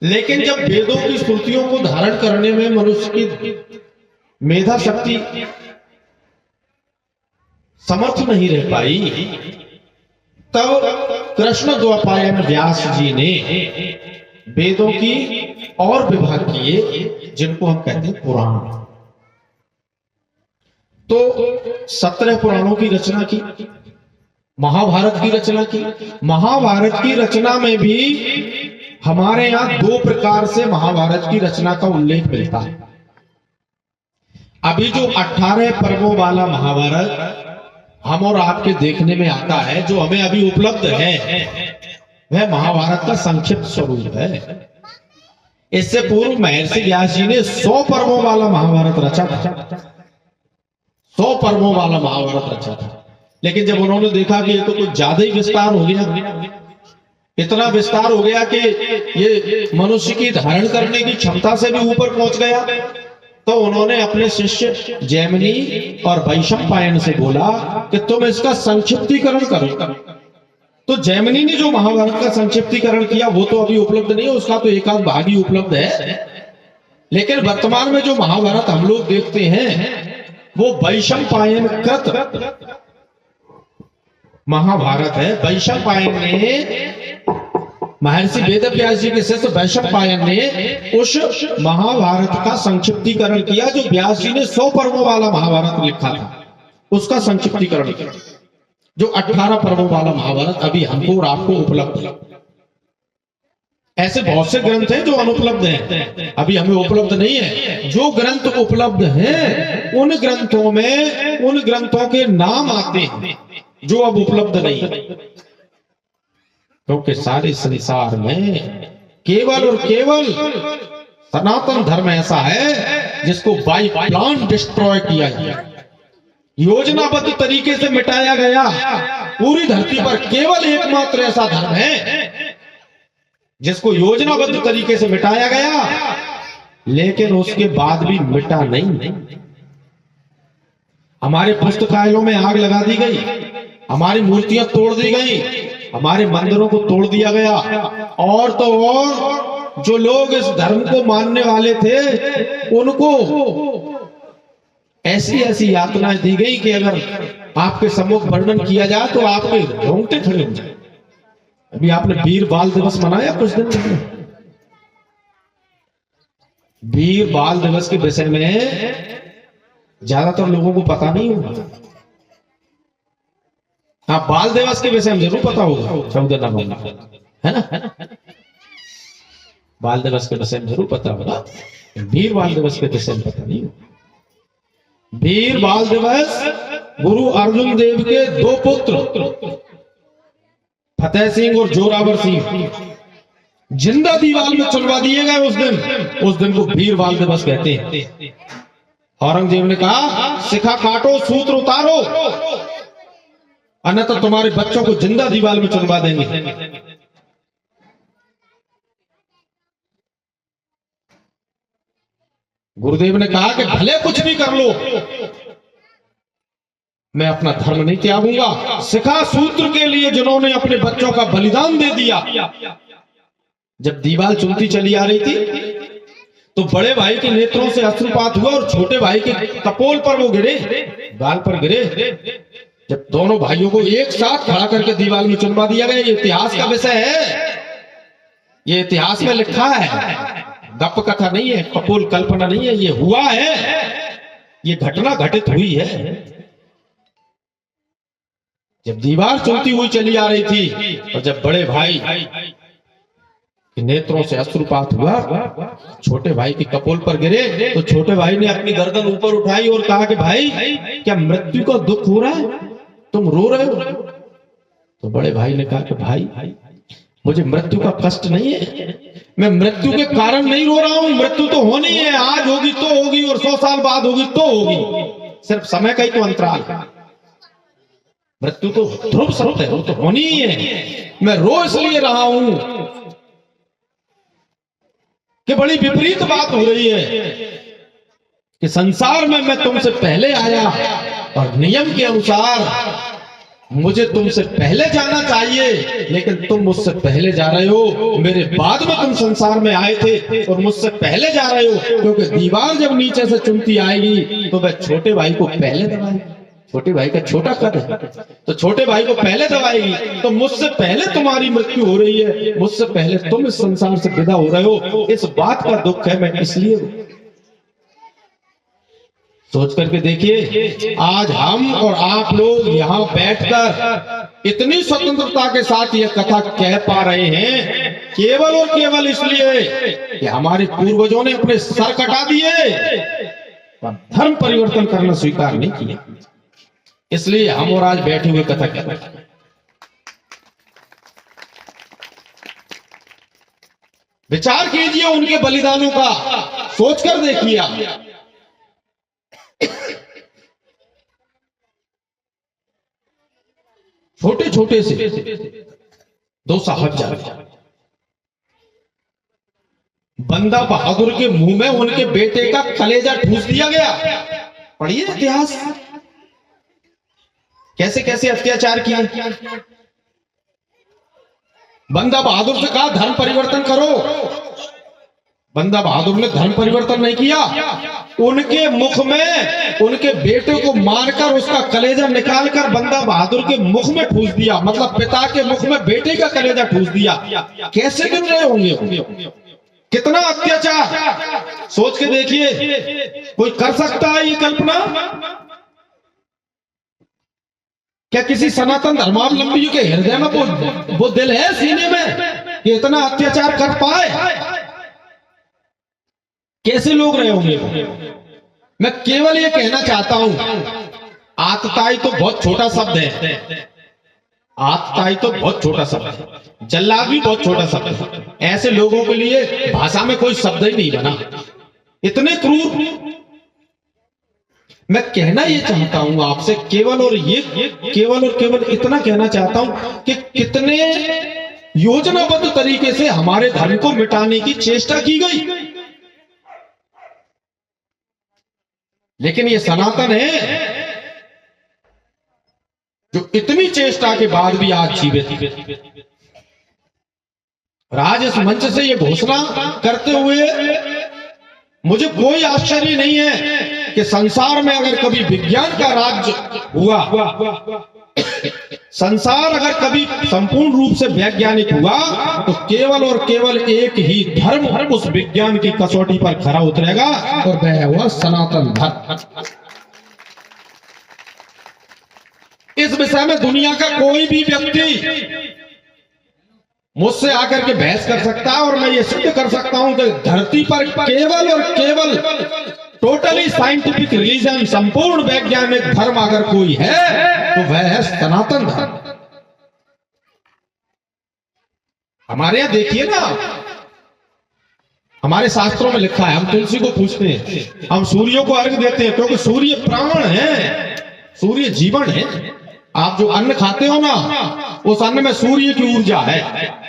लेकिन जब वेदों की श्रुतियों को धारण करने में मनुष्य की मेधा शक्ति समर्थ नहीं रह पाई, तब कृष्ण द्वैपायन व्यास जी ने वेदों की और विभाग किए, जिनको हम कहते हैं पुराण। तो 17 पुराणों की रचना की, महाभारत की रचना की। महाभारत की रचना में भी हमारे यहां 2 प्रकार से महाभारत की रचना का उल्लेख मिलता है। अभी जो 18 पर्वों वाला महाभारत हम और आपके देखने में आता है, जो हमें अभी उपलब्ध है, वह महाभारत का संक्षिप्त स्वरूप है। इससे पूर्व महर्षि व्यास जी ने 100 पर्वों वाला महाभारत रचा था। 100 पर्वों वाला महाभारत रचा था। लेकिन जब उन्होंने देखा कि ये तो कुछ ज्यादा ही विस्तार हो गया, इतना विस्तार हो गया कि ये मनुष्य की धारण करने की क्षमता से भी ऊपर पहुंच गया, तो उन्होंने अपने शिष्य जैमिनी और वैशंपायन से बोला कि तुम इसका संक्षिप्तीकरण करो। तो जैमिनी ने जो महाभारत का संक्षिप्तीकरण किया वो तो अभी उपलब्ध नहीं है, उसका तो एक आध भाग ही उपलब्ध है। लेकिन वर्तमान में जो महाभारत हम लोग देखते हैं वो वैशंपायन कृत महाभारत है। वैशंपायन ने, महर्षि वेदव्यास जी के शिष्य वैशंपायन ने उस महाभारत का संक्षिप्तीकरण किया, जो व्यास जी ने 100 पर्वों वाला महाभारत लिखा था, उसका संक्षिप्तीकरण किया। जो 18 पर्वों वाला महाभारत अभी हमको और आपको उपलब्ध है। ऐसे बहुत से ग्रंथ हैं जो अनुपलब्ध हैं, अभी हमें उपलब्ध नहीं है। जो ग्रंथ उपलब्ध हैं उन ग्रंथों में उन ग्रंथों के नाम आते हैं जो अब उपलब्ध नहीं है, क्योंकि सारे संसार में केवल और केवल सनातन धर्म ऐसा है जिसको बाय प्लान डिस्ट्रॉय किया गया, योजनाबद्ध तरीके से मिटाया गया। पूरी धरती पर केवल एकमात्र ऐसा धर्म है जिसको योजनाबद्ध तरीके से मिटाया गया, लेकिन उसके बाद भी मिटा नहीं। हमारे पुस्तकालयों में आग लगा दी गई, हमारी मूर्तियां तोड़ दी गई, हमारे मंदिरों को तोड़ दिया गया, और तो और जो लोग इस धर्म को मानने वाले थे उनको ऐसी ऐसी यातनाएं दी गई कि अगर आपके सम्मुख वर्णन किया जाए तो आपके रोंगटे खड़े हो जाए। अभी आपने वीर बाल दिवस मनाया कुछ दिन पहले। वीर बाल दिवस के विषय में ज्यादातर लोगों को पता नहीं होगा। हाँ, बाल दिवस के विषय में जरूर पता होगा, 14 नवंबर है ना। बाल दिवस के विषय में जरूर पता होगा, वीर बाल दिवस के विषय में पता नहीं होगा। वीर बाल दिवस गुरु अर्जुन देव के 2 पुत्र फतेह सिंह और जोरावर सिंह जिंदा दीवार में चलवा दिए गए उस दिन को वीर बाल दिवस कहते हैं। औरंगजेब ने कहा, शिखा काटो, सूत्र उतारो, अन्यथा तुम्हारे बच्चों को जिंदा दीवार में चलवा देंगे। गुरुदेव ने कहा कि भले कुछ भी कर लो, मैं अपना धर्म नहीं त्यागूंगा। शिखा सूत्र के लिए जिन्होंने अपने बच्चों का बलिदान दे दिया। जब दीवार चुनती चली आ रही थी तो बड़े भाई के नेत्रों से अश्रुपात हुआ और छोटे भाई के कपोल पर वो गिरे, गाल पर गिरे। जब दोनों भाइयों को एक साथ खड़ा करके दीवार में चुनवा दिया गया। ये इतिहास का विषय है, ये इतिहास में लिखा है, गप कथा नहीं है, कपोल कल्पना नहीं है, ये हुआ है, ये घटना घटित हुई है। जब दीवार चलती हुई चली आ रही थी और जब बड़े भाई के नेत्रों से अश्रुपात हुआ, छोटे भाई के कपोल पर गिरे, तो छोटे भाई ने अपनी गर्दन ऊपर उठाई और कहा कि भाई, क्या मृत्यु का दुख हो रहा है, तुम रो रहे हो? तो बड़े भाई ने कहा कि भाई, मुझे मृत्यु का कष्ट नहीं है, मैं मृत्यु के कारण नहीं रो रहा हूं। मृत्यु तो होनी है, आज होगी तो होगी और 100 साल बाद होगी तो होगी, सिर्फ समय का ही तो अंतराल है। मृत्यु तो ध्रुव सत्य है, वो तो होनी ही है। मैं रो इसलिए रहा हूं कि बड़ी विपरीत बात हो रही है कि संसार में मैं तुमसे पहले आया और नियम के अनुसार मुझे तुमसे पहले जाना चाहिए, लेकिन तुम मुझसे पहले जा रहे हो। मेरे बाद में तुम संसार में आए थे और मुझसे पहले जा रहे हो, क्योंकि दीवार जब नीचे से चुनती आएगी तो वह छोटे भाई को पहले दबाएगी। छोटे भाई का छोटा कद है, तो छोटे भाई को पहले दबाएगी, तो मुझसे पहले तुम्हारी मृत्यु हो रही है, मुझसे पहले तुम इस संसार से विदा हो रहे हो, इस बात का दुख है। मैं इसलिए सोच करके देखिए, आज हम और आप लोग यहाँ बैठकर इतनी स्वतंत्रता के साथ ये कथा कह पा रहे हैं, केवल और केवल इसलिए कि हमारे पूर्वजों ने अपने सर कटा दिए पर धर्म परिवर्तन करना स्वीकार नहीं किया। इसलिए हम और आज बैठे हुए कथा कह रहे हैं। विचार कीजिए उनके बलिदानों का, सोचकर देखिए आप। छोटे छोटे से दो साहबजादे, बंदा बहादुर के मुंह में उनके बेटे का कलेजा ठूस दिया गया। पढ़िए इतिहास, कैसे कैसे अत्याचार किए। बंदा बहादुर से कहा धर्म परिवर्तन करो, बंदा बहादुर ने धर्म परिवर्तन नहीं किया, उनके मुख में उनके बेटे को मारकर उसका कलेजा निकालकर बंदा बहादुर के मुख में ठूस दिया। मतलब पिता के मुख में बेटे का कलेजा ठूस दिया। कैसे गिन रहे होंगे, कितना अत्याचार, सोच के देखिए। कोई कर सकता है ये कल्पना? क्या किसी सनातन धर्मावलंबी के हृदय में वो दिल है, सीने में, कि इतना अत्याचार कर पाए? कैसे लोग रहे होंगे? मैं केवल ये कहना चाहता हूं, आतताई तो बहुत छोटा शब्द है, आतताई तो बहुत छोटा शब्द है, जल्लाद भी बहुत छोटा शब्द है। ऐसे लोगों के लिए भाषा में कोई शब्द ही नहीं बना, इतने क्रूर। मैं कहना ये चाहता हूं आपसे, केवल और केवल इतना कहना चाहता हूं कि कितने योजनाबद्ध तरीके से हमारे धर्म को मिटाने की चेष्टा की गई, लेकिन ये सनातन है जो इतनी चेष्टा के बाद भी आज जीवित है। आज इस मंच से ये घोषणा करते हुए मुझे कोई आश्चर्य नहीं है कि संसार में अगर कभी विज्ञान का राज्य हुआ, संसार अगर कभी संपूर्ण रूप से वैज्ञानिक हुआ, तो केवल और केवल एक ही धर्म उस विज्ञान की कसौटी पर खरा उतरेगा, और वह हुआ सनातन धर्म। इस विषय में दुनिया का कोई भी व्यक्ति मुझसे आकर के बहस कर सकता है, और मैं ये सिद्ध कर सकता हूं कि धरती पर केवल और केवल टोटली साइंटिफिक रिलीजन, संपूर्ण वैज्ञानिक धर्म अगर कोई है तो वह है सनातन धर्म। हमारे यहां देखिए ना, हमारे शास्त्रों में लिखा है, हम तुलसी को पूजते हैं, हम सूर्य को अर्घ देते हैं, क्योंकि सूर्य प्राण है, सूर्य जीवन है। आप जो अन्न खाते हो ना, उस अन्न में सूर्य की ऊर्जा है।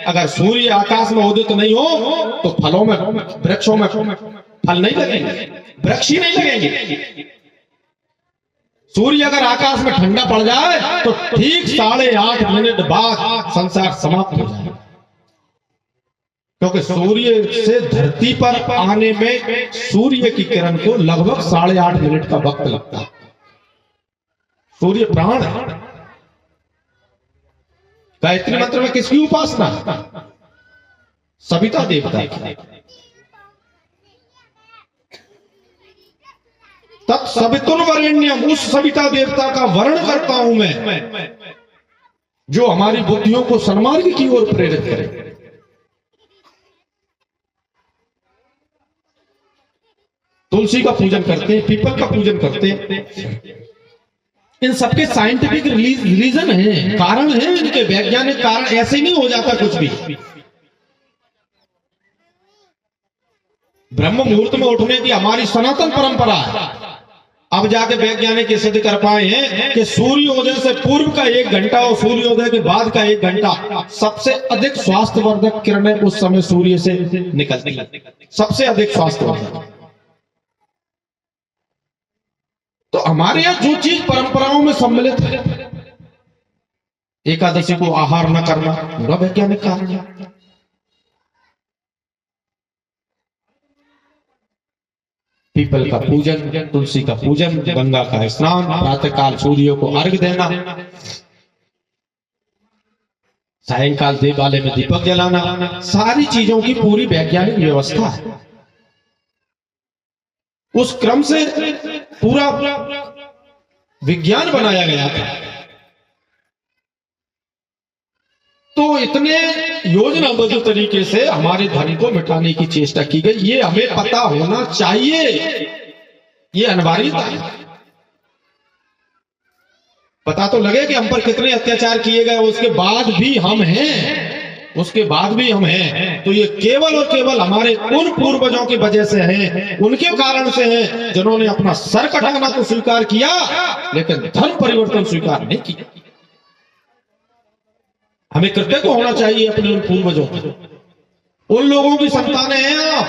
अगर सूर्य आकाश में उदित नहीं हो तो फलों में, वृक्षों में फल नहीं लगेंगे, वृक्ष ही नहीं लगेंगे। सूर्य अगर आकाश में ठंडा पड़ जाए तो ठीक 8.5 मिनट बाद संसार समाप्त हो जाए, क्योंकि सूर्य से धरती पर आने में सूर्य की किरण को लगभग 8.5 मिनट का वक्त लगता है। सूर्य प्राण है। गायत्री मंत्र में किसकी उपासना? सविता देवता की। तत्सवितुर्वरेण्यम, उस सविता देवता का वर्ण करता हूं मैं, जो हमारी बुद्धियों को सन्मार्ग की ओर प्रेरित करे। तुलसी का पूजन करते हैं, पीपल का पूजन करते हैं। इन सबके साइंटिफिक रीजन है, कारण है इनके, वैज्ञानिक कारण। ऐसे नहीं हो जाता कुछ भी। ब्रह्म मुहूर्त में उठने की हमारी सनातन परंपरा है। अब जाके वैज्ञानिक ये सिद्ध कर पाए हैं कि सूर्योदय से पूर्व का 1 घंटा और सूर्योदय के बाद का 1 घंटा सबसे अधिक स्वास्थ्यवर्धक किरणें उस समय सूर्य से निकलती है, सबसे अधिक स्वास्थ्यवर्धक। तो हमारे यहां जो चीज परंपराओं में सम्मिलित है, एकादशी को आहार न करना, पूरा वैज्ञानिक कारण है। पीपल का पूजन, तुलसी का पूजन, गंगा का स्नान, प्रातःकाल सूर्य को अर्घ देना, सायंकाल देवालय में दीपक जलाना, सारी चीजों की पूरी वैज्ञानिक व्यवस्था है। उस क्रम से पूरा विज्ञान बनाया गया था। तो इतने योजनाबद्ध तरीके से हमारे धर्म को मिटाने की चेष्टा की गई, ये हमें पता होना चाहिए, ये अनिवार्यता है। पता तो लगे कि हम पर कितने अत्याचार किए गए, उसके बाद भी हम हैं, उसके बाद भी हम हैं, तो ये केवल और केवल हमारे उन पूर्वजों की वजह से है, उनके कारण से है, जिन्होंने अपना सर कटाना तो स्वीकार किया लेकिन धर्म परिवर्तन स्वीकार नहीं किया। हमें कृतज्ञ होना चाहिए अपने उन पूर्वजों को। उन लोगों की संतानें हैं आप,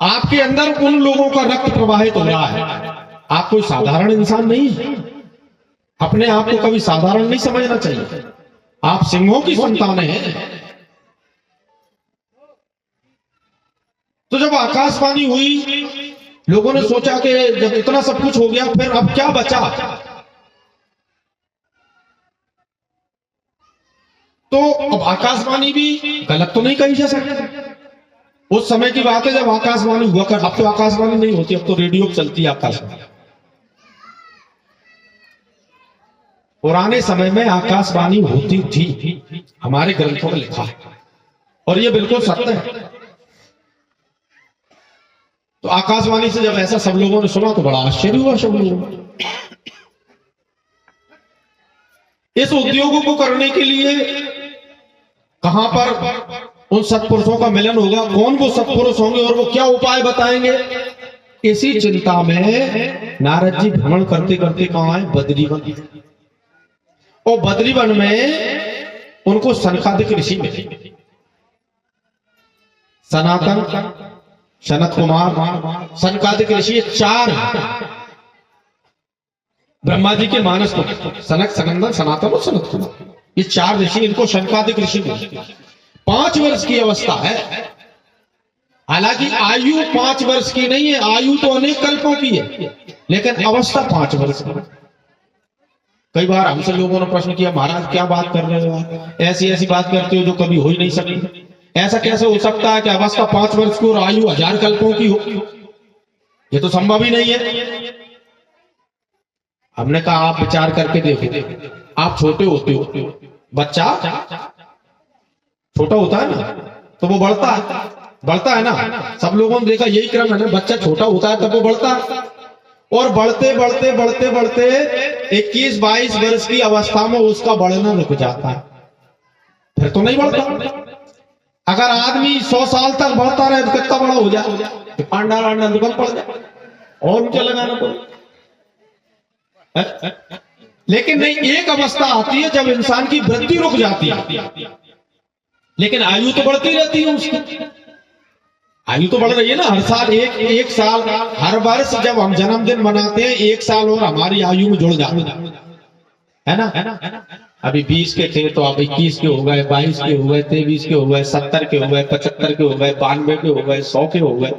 आपके अंदर उन लोगों का रक्त प्रवाहित हो रहा है। आप कोई साधारण इंसान नहीं है, अपने आप को कभी साधारण नहीं समझना चाहिए। आप सिंहों की संतानें हैं। तो जब आकाशवाणी हुई, लोगों ने सोचा कि जब इतना सब कुछ हो गया फिर अब क्या बचा। तो अब आकाशवाणी भी गलत तो नहीं कही जा सकती। उस समय की बात है जब आकाशवाणी हुआ कर, अब तो आकाशवाणी नहीं होती, अब तो रेडियो चलती है आकाशवाणी। पुराने समय में आकाशवाणी होती थी, हमारे ग्रंथों में लिखा है और ये बिल्कुल सत्य है। तो आकाशवाणी से जब ऐसा सब लोगों ने सुना तो बड़ा आश्चर्य हुआ सब लोगों को। इस उद्योग को करने के लिए कहां पर उन सत्पुरुषों का मिलन होगा, कौन वो सत्पुरुष होंगे और वो क्या उपाय बताएंगे, इसी चिंता में नारद जी भ्रमण करते करते कहां आए, बद्रीवन। और बद्रीवन में उनको सनकादिक ऋषि मिले, सनातन, सनत कुमार, सनकादिक ऋषि, चार ब्रह्मा जी के मानस को, सनक, सनंदन, सनातन और सनत कुमार, ये चार ऋषि, इनको सनकादिक ऋषि मिले। 5 वर्ष की अवस्था है। हालांकि आयु 5 वर्ष की नहीं है, आयु तो अनेक कल्पों की है, लेकिन अवस्था 5 वर्ष की। कई बार हमसे लोगों ने प्रश्न किया, महाराज क्या बात कर रहे हो, ऐसी ऐसी बात करते हो जो कभी हो ही नहीं सकती। ऐसा कैसे हो सकता है कि अवस्था 5 वर्ष की और आयु 1000 कल्पों की हो, ये तो संभव ही नहीं है। हमने कहा आप विचार करके देखो, आप छोटे होते हो, बच्चा छोटा होता है ना तो वो बढ़ता है ना, सब लोगों ने देखा यही क्रम है ना, बच्चा छोटा होता है तब वो बढ़ता है, और बढ़ते बढ़ते बढ़ते बढ़ते 21-22 वर्ष की अवस्था में उसका बढ़ना रुक जाता है, फिर तो नहीं बढ़ता। अगर आदमी 100 साल तक बढ़ता रहे तो कितना बड़ा हो जाए, पांडा रांडा दुकान पड़ जाए और ऊंचा लगाना पड़े। लेकिन नहीं, एक अवस्था आती है जब इंसान की वृद्धि रुक जाती है, लेकिन आयु तो बढ़ती रहती है उसकी, आयु तो बढ़ रही है ना। हर साल एक साल, हर वर्ष जब हम जन्मदिन मनाते हैं 1 साल और हमारी आयु में जुड़ जाता है ना। अभी 20 के थे तो अब 21 के हो गए, 22 के हो गए, 23 के हो गए, 70 के हो गए, 75 के हो गए, 92 के हो गए, 100 के हो गए,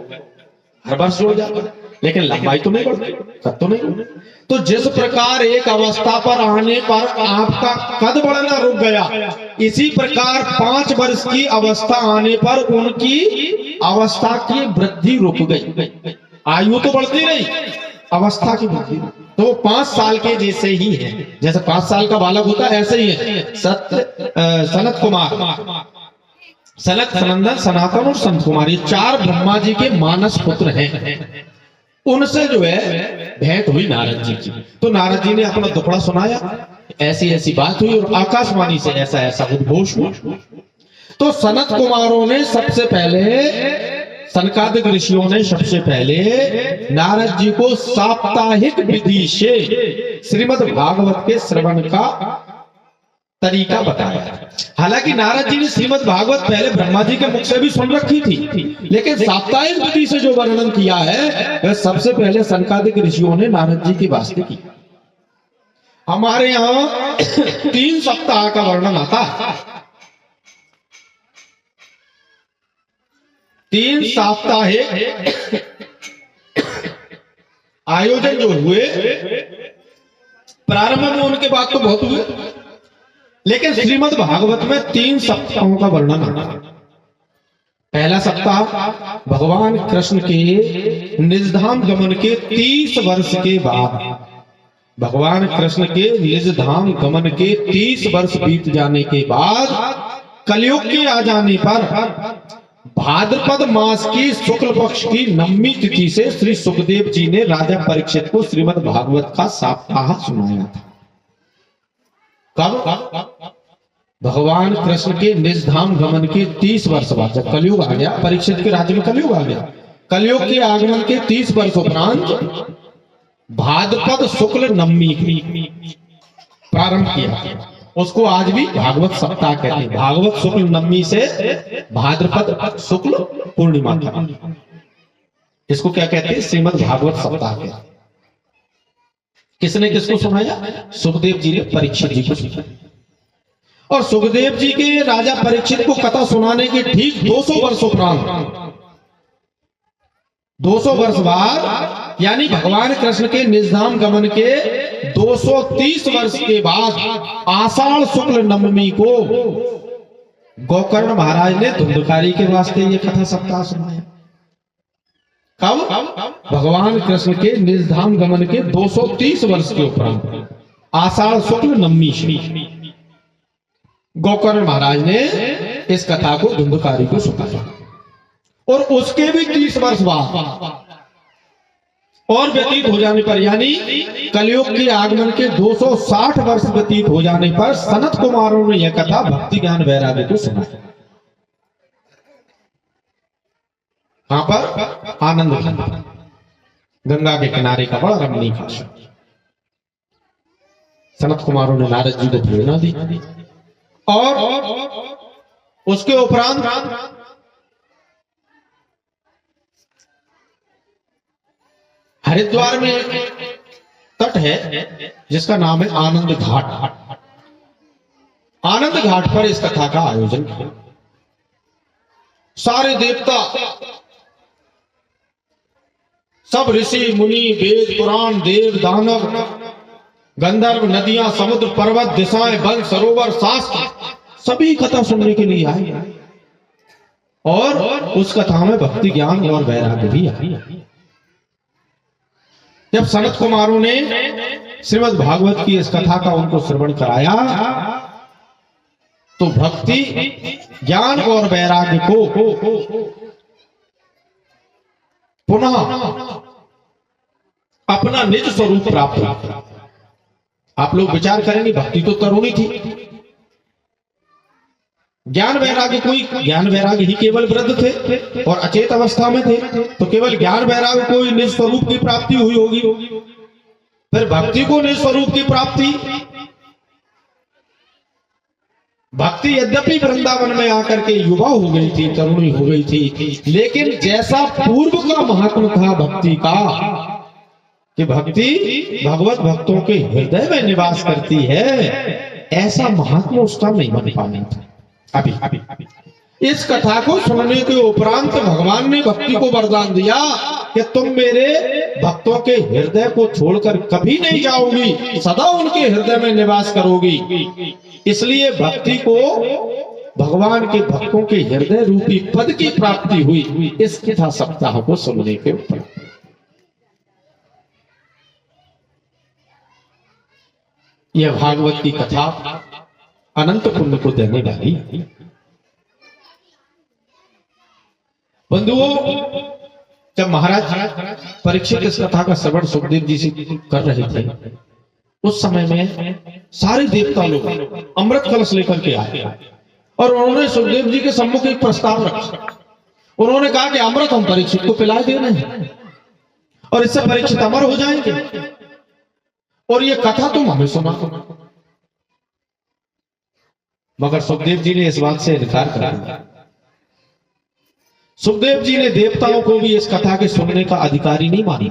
हर वर्ष जुड़ जाता है, लेकिन लंबाई तो नहीं बढ़ती, कद तो नहीं। तो जिस प्रकार एक अवस्था पर आने पर आपका कद बढ़ना रुक गया, इसी प्रकार 5 वर्ष की अवस्था आने पर उनकी अवस्था की वृद्धि रुक गई। आयु तो बढ़ती रही, अवस्था की वृद्धि, तो 5 साल के जैसे ही है, जैसे 5 साल का बालक होता है ऐसे ही है। सनत कुमार, सनत, सनंदन, सनातन और संत कुमार, ये 4 ब्रह्मा जी के मानस पुत्र हैं। उनसे जो है भेंट हुई नारद जी की, तो नारद जी ने अपना दुखड़ा सुनाया, ऐसी ऐसी बात हुई और आकाशवाणी से ऐसा ऐसा उद्घोष हुआ। तो सनत कुमारों ने सबसे पहले, सनकादिक ऋषियों ने सबसे पहले नारद जी को साप्ताहिक विधि से श्रीमद् भागवत के श्रवण का तरीका बताया। हालांकि नारद जी ने श्रीमद् भागवत पहले ब्रह्मा जी के मुख से भी सुन रखी थी, लेकिन साप्ताहिक विधि से जो वर्णन किया है वह सबसे पहले सनकादिक ऋषियों ने नारद जी की वास्ते की। हमारे यहाँ 3 सप्ताह का वर्णन आता है। 3 साप्ताहिक आयोजन जो हुए, प्रारंभ में उनके बाद तो बहुत हुए, लेकिन श्रीमद् भागवत में 3 सप्ताहों का वर्णन है। पहला सप्ताह भगवान कृष्ण के निजधाम गमन के 30 वर्ष के बाद, भगवान कृष्ण के निजधाम गमन के 30 वर्ष बीत जाने के बाद, कलयुग के आ जाने पर भाद्रपद मास की शुक्ल पक्ष की 9वीं तिथि से श्री सुखदेव जी ने राजा परीक्षित को श्रीमद् भागवत का सप्ताह सुनाया था। कब? भगवान कृष्ण के निजधाम गमन के 30 वर्ष बाद, जब कलयुग आ गया, परीक्षित के राज्य में कलयुग आ गया, कलयुग के आगमन के 30 वर्ष उपरांत भाद्रपद शुक्ल 9वीं प्रारंभ किया। उसको आज भी भागवत सप्ताह कहते हैं। भागवत शुक्ल 9वीं से भाद्रपद शुक्ल पूर्णिमा तक, इसको क्या कहते हैं? श्रीमद् भागवत सप्ताह कहते हैं। किसने किसको सुनाया? सुखदेव जी ने परीक्षित जी को सुनाया। और सुखदेव जी के राजा परीक्षित को कथा सुनाने के ठीक 200 वर्ष उपरांत, 200 वर्ष बाद, यानी भगवान कृष्ण के निजधाम गमन के 230 वर्ष के बाद, आषाढ़ शुक्ल 9वीं को गोकर्ण महाराज ने धुंधकारी के वास्ते ये कथा सप्ताह सुनाया। कब? भगवान कृष्ण के निजधाम गमन के 230 वर्ष के उपरांत, आषाढ़ शुक्ल 9वीं गोकर्ण महाराज ने इस कथा को धुंधकारी को सुनाया। और उसके भी 30 वर्ष बाद और व्यतीत हो जाने पर, यानी कलयुग के आगमन के 260 वर्ष व्यतीत हो जाने पर, सनत कुमारों ने यह कथा भक्ति ज्ञान वैराग्य को सुनाया। कहां पर? आनंद घाट, गंगा के किनारे का बड़ा रमणीक आश्रम। सनत कुमारों ने नारद जी को प्रेरणा दी, और उसके उपरांत हरिद्वार में तट है जिसका नाम है आनंद घाट। आनंद घाट पर इस कथा का आयोजन किया। सारे देवता, सब ऋषि मुनि, वेद पुराण, देव दानव, गंधर्व, नदियां, समुद्र, पर्वत, दिशाएं, वन, सरोवर, शास्त्र, सभी कथा सुनने के लिए आए। और उस कथा में भक्ति ज्ञान और वैराग्य भी आए। जब सनत कुमारों ने श्रीमद् भागवत की इस कथा का उनको श्रवण कराया, तो भक्ति ज्ञान और वैराग्य को पुनः अपना निज स्वरूप प्राप्त हुआ। आप लोग विचार करेंगे, भक्ति तो तरुणी थी, ज्ञान वैराग्य ज्ञान वैराग्य ही केवल वृद्ध थे और अचेत अवस्था में थे, तो केवल ज्ञान वैराग्य को निज स्वरूप की प्राप्ति हुई होगी। फिर भक्ति को निज स्वरूप की प्राप्ति, भक्ति यद्यपि वृंदावन में आकर के युवा हो गई थी, तरुणी हो गई थी, लेकिन जैसा पूर्व का महात्म था भक्ति का, कि भक्ति भगवत भक्तों के हृदय में निवास करती है, ऐसा महात्मा उसका नहीं बन पाना था। अभी इस कथा को सुनने के उपरांत भगवान ने भक्ति को वरदान दिया कि तुम मेरे भक्तों के हृदय को छोड़कर कभी नहीं जाओगी, सदा उनके हृदय में निवास करोगी। इसलिए भक्ति को, भगवान के भक्तों के हृदय रूपी पद की प्राप्ति हुई इस कथा सप्ताह को सुनने के उपरांत। यह भागवत की कथा अनंत पुण्य को देने वाली। बंधुओं, जब महाराज परीक्षित इस कथा का श्रवण सुखदेव जी से कर रहे थे, उस समय में सारे देवता लोग अमृत कलश लेकर के आए और उन्होंने सुखदेव जी के सम्मुख एक प्रस्ताव रखा। उन्होंने कहा कि अमृत हम परीक्षित को पिला देना है और इससे परीक्षित अमर हो जाएंगे, और ये कथा तुम हमें सुना। मगर सुखदेव जी ने इस बात से इनकार कर दिया। सुखदेव जी ने देवताओं को भी इस कथा के सुनने का अधिकारी नहीं मानी।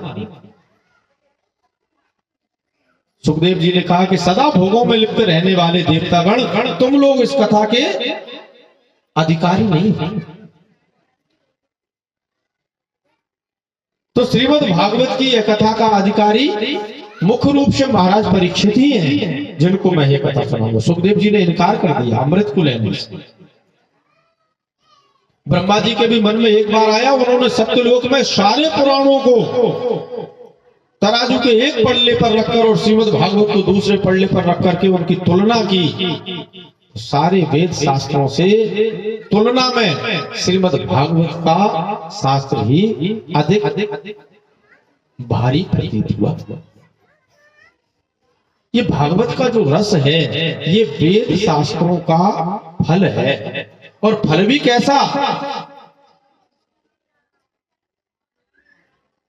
सुखदेव जी ने कहा कि सदा भोगों में लिप्त रहने वाले देवतागण, तुम लोग इस कथा के अधिकारी नहीं हो। तो श्रीमद् भागवत की यह कथा का अधिकारी मुख्य रूप से महाराज परीक्षित ही हैं, जिनको मैं ये कथा सुनाऊंगा। सुखदेव जी ने इनकार कर दिया अमृत को लेने से। ब्रह्मा जी के भी मन में एक बार आया, उन्होंने सत्यलोक में सारे पुराणों को तराजू के एक पल्ले पर रखकर और श्रीमद् भागवत को दूसरे पल्ले पर रख करके उनकी तुलना की। सारे वेद शास्त्रों से तुलना में श्रीमद् भागवत का शास्त्र ही अधिक भारी प्रतीत हुआ। ये भागवत का जो रस है, ये वेद शास्त्रों का फल है, और फल भी कैसा,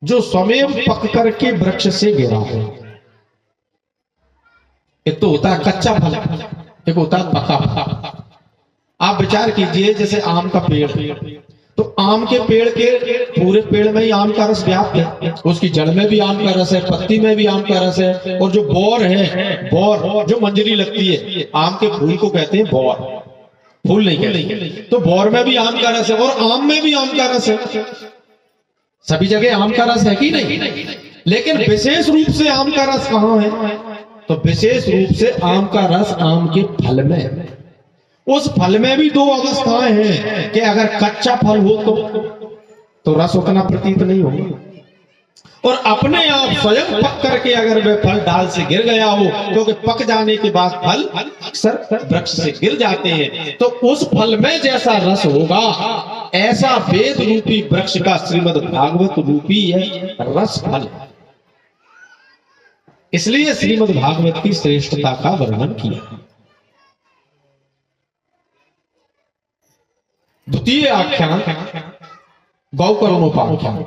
जो स्वयं पक करके वृक्ष से गिरा है। एक तो होता है कच्चा फल, एक होता है पका फल। आप विचार कीजिए, जैसे आम का पेड़, तो आम के पेड़ के पूरे पेड़ में ही आम का रस व्याप्त है, उसकी जड़ में भी आम का रस है, पत्ती में भी आम का रस है, और जो बोर है, बोर जो मंजरी लगती है, आम के फूल को कहते हैं बोर, फूल नहीं कहते, तो बोर में भी आम का रस है और आम में भी आम का रस है। सभी जगह आम का रस है कि नहीं? लेकिन विशेष रूप से आम का रस कहाँ है? तो विशेष रूप से आम का रस आम के फल में है। उस फल में भी दो अवस्थाएं हैं कि अगर कच्चा फल हो तो रस उतना प्रतीत नहीं होगा, और अपने आप स्वयं पक करके अगर वह फल डाल से गिर गया हो, क्योंकि पक जाने के बाद फल अक्सर वृक्ष से गिर जाते हैं, तो उस फल में जैसा रस होगा, ऐसा वेद रूपी वृक्ष का श्रीमद् भागवत रूपी है रस फल। इसलिए श्रीमद् भागवत की श्रेष्ठता का वर्णन किया। द्वितीय आख्यान गौकर्णोपाख्यान।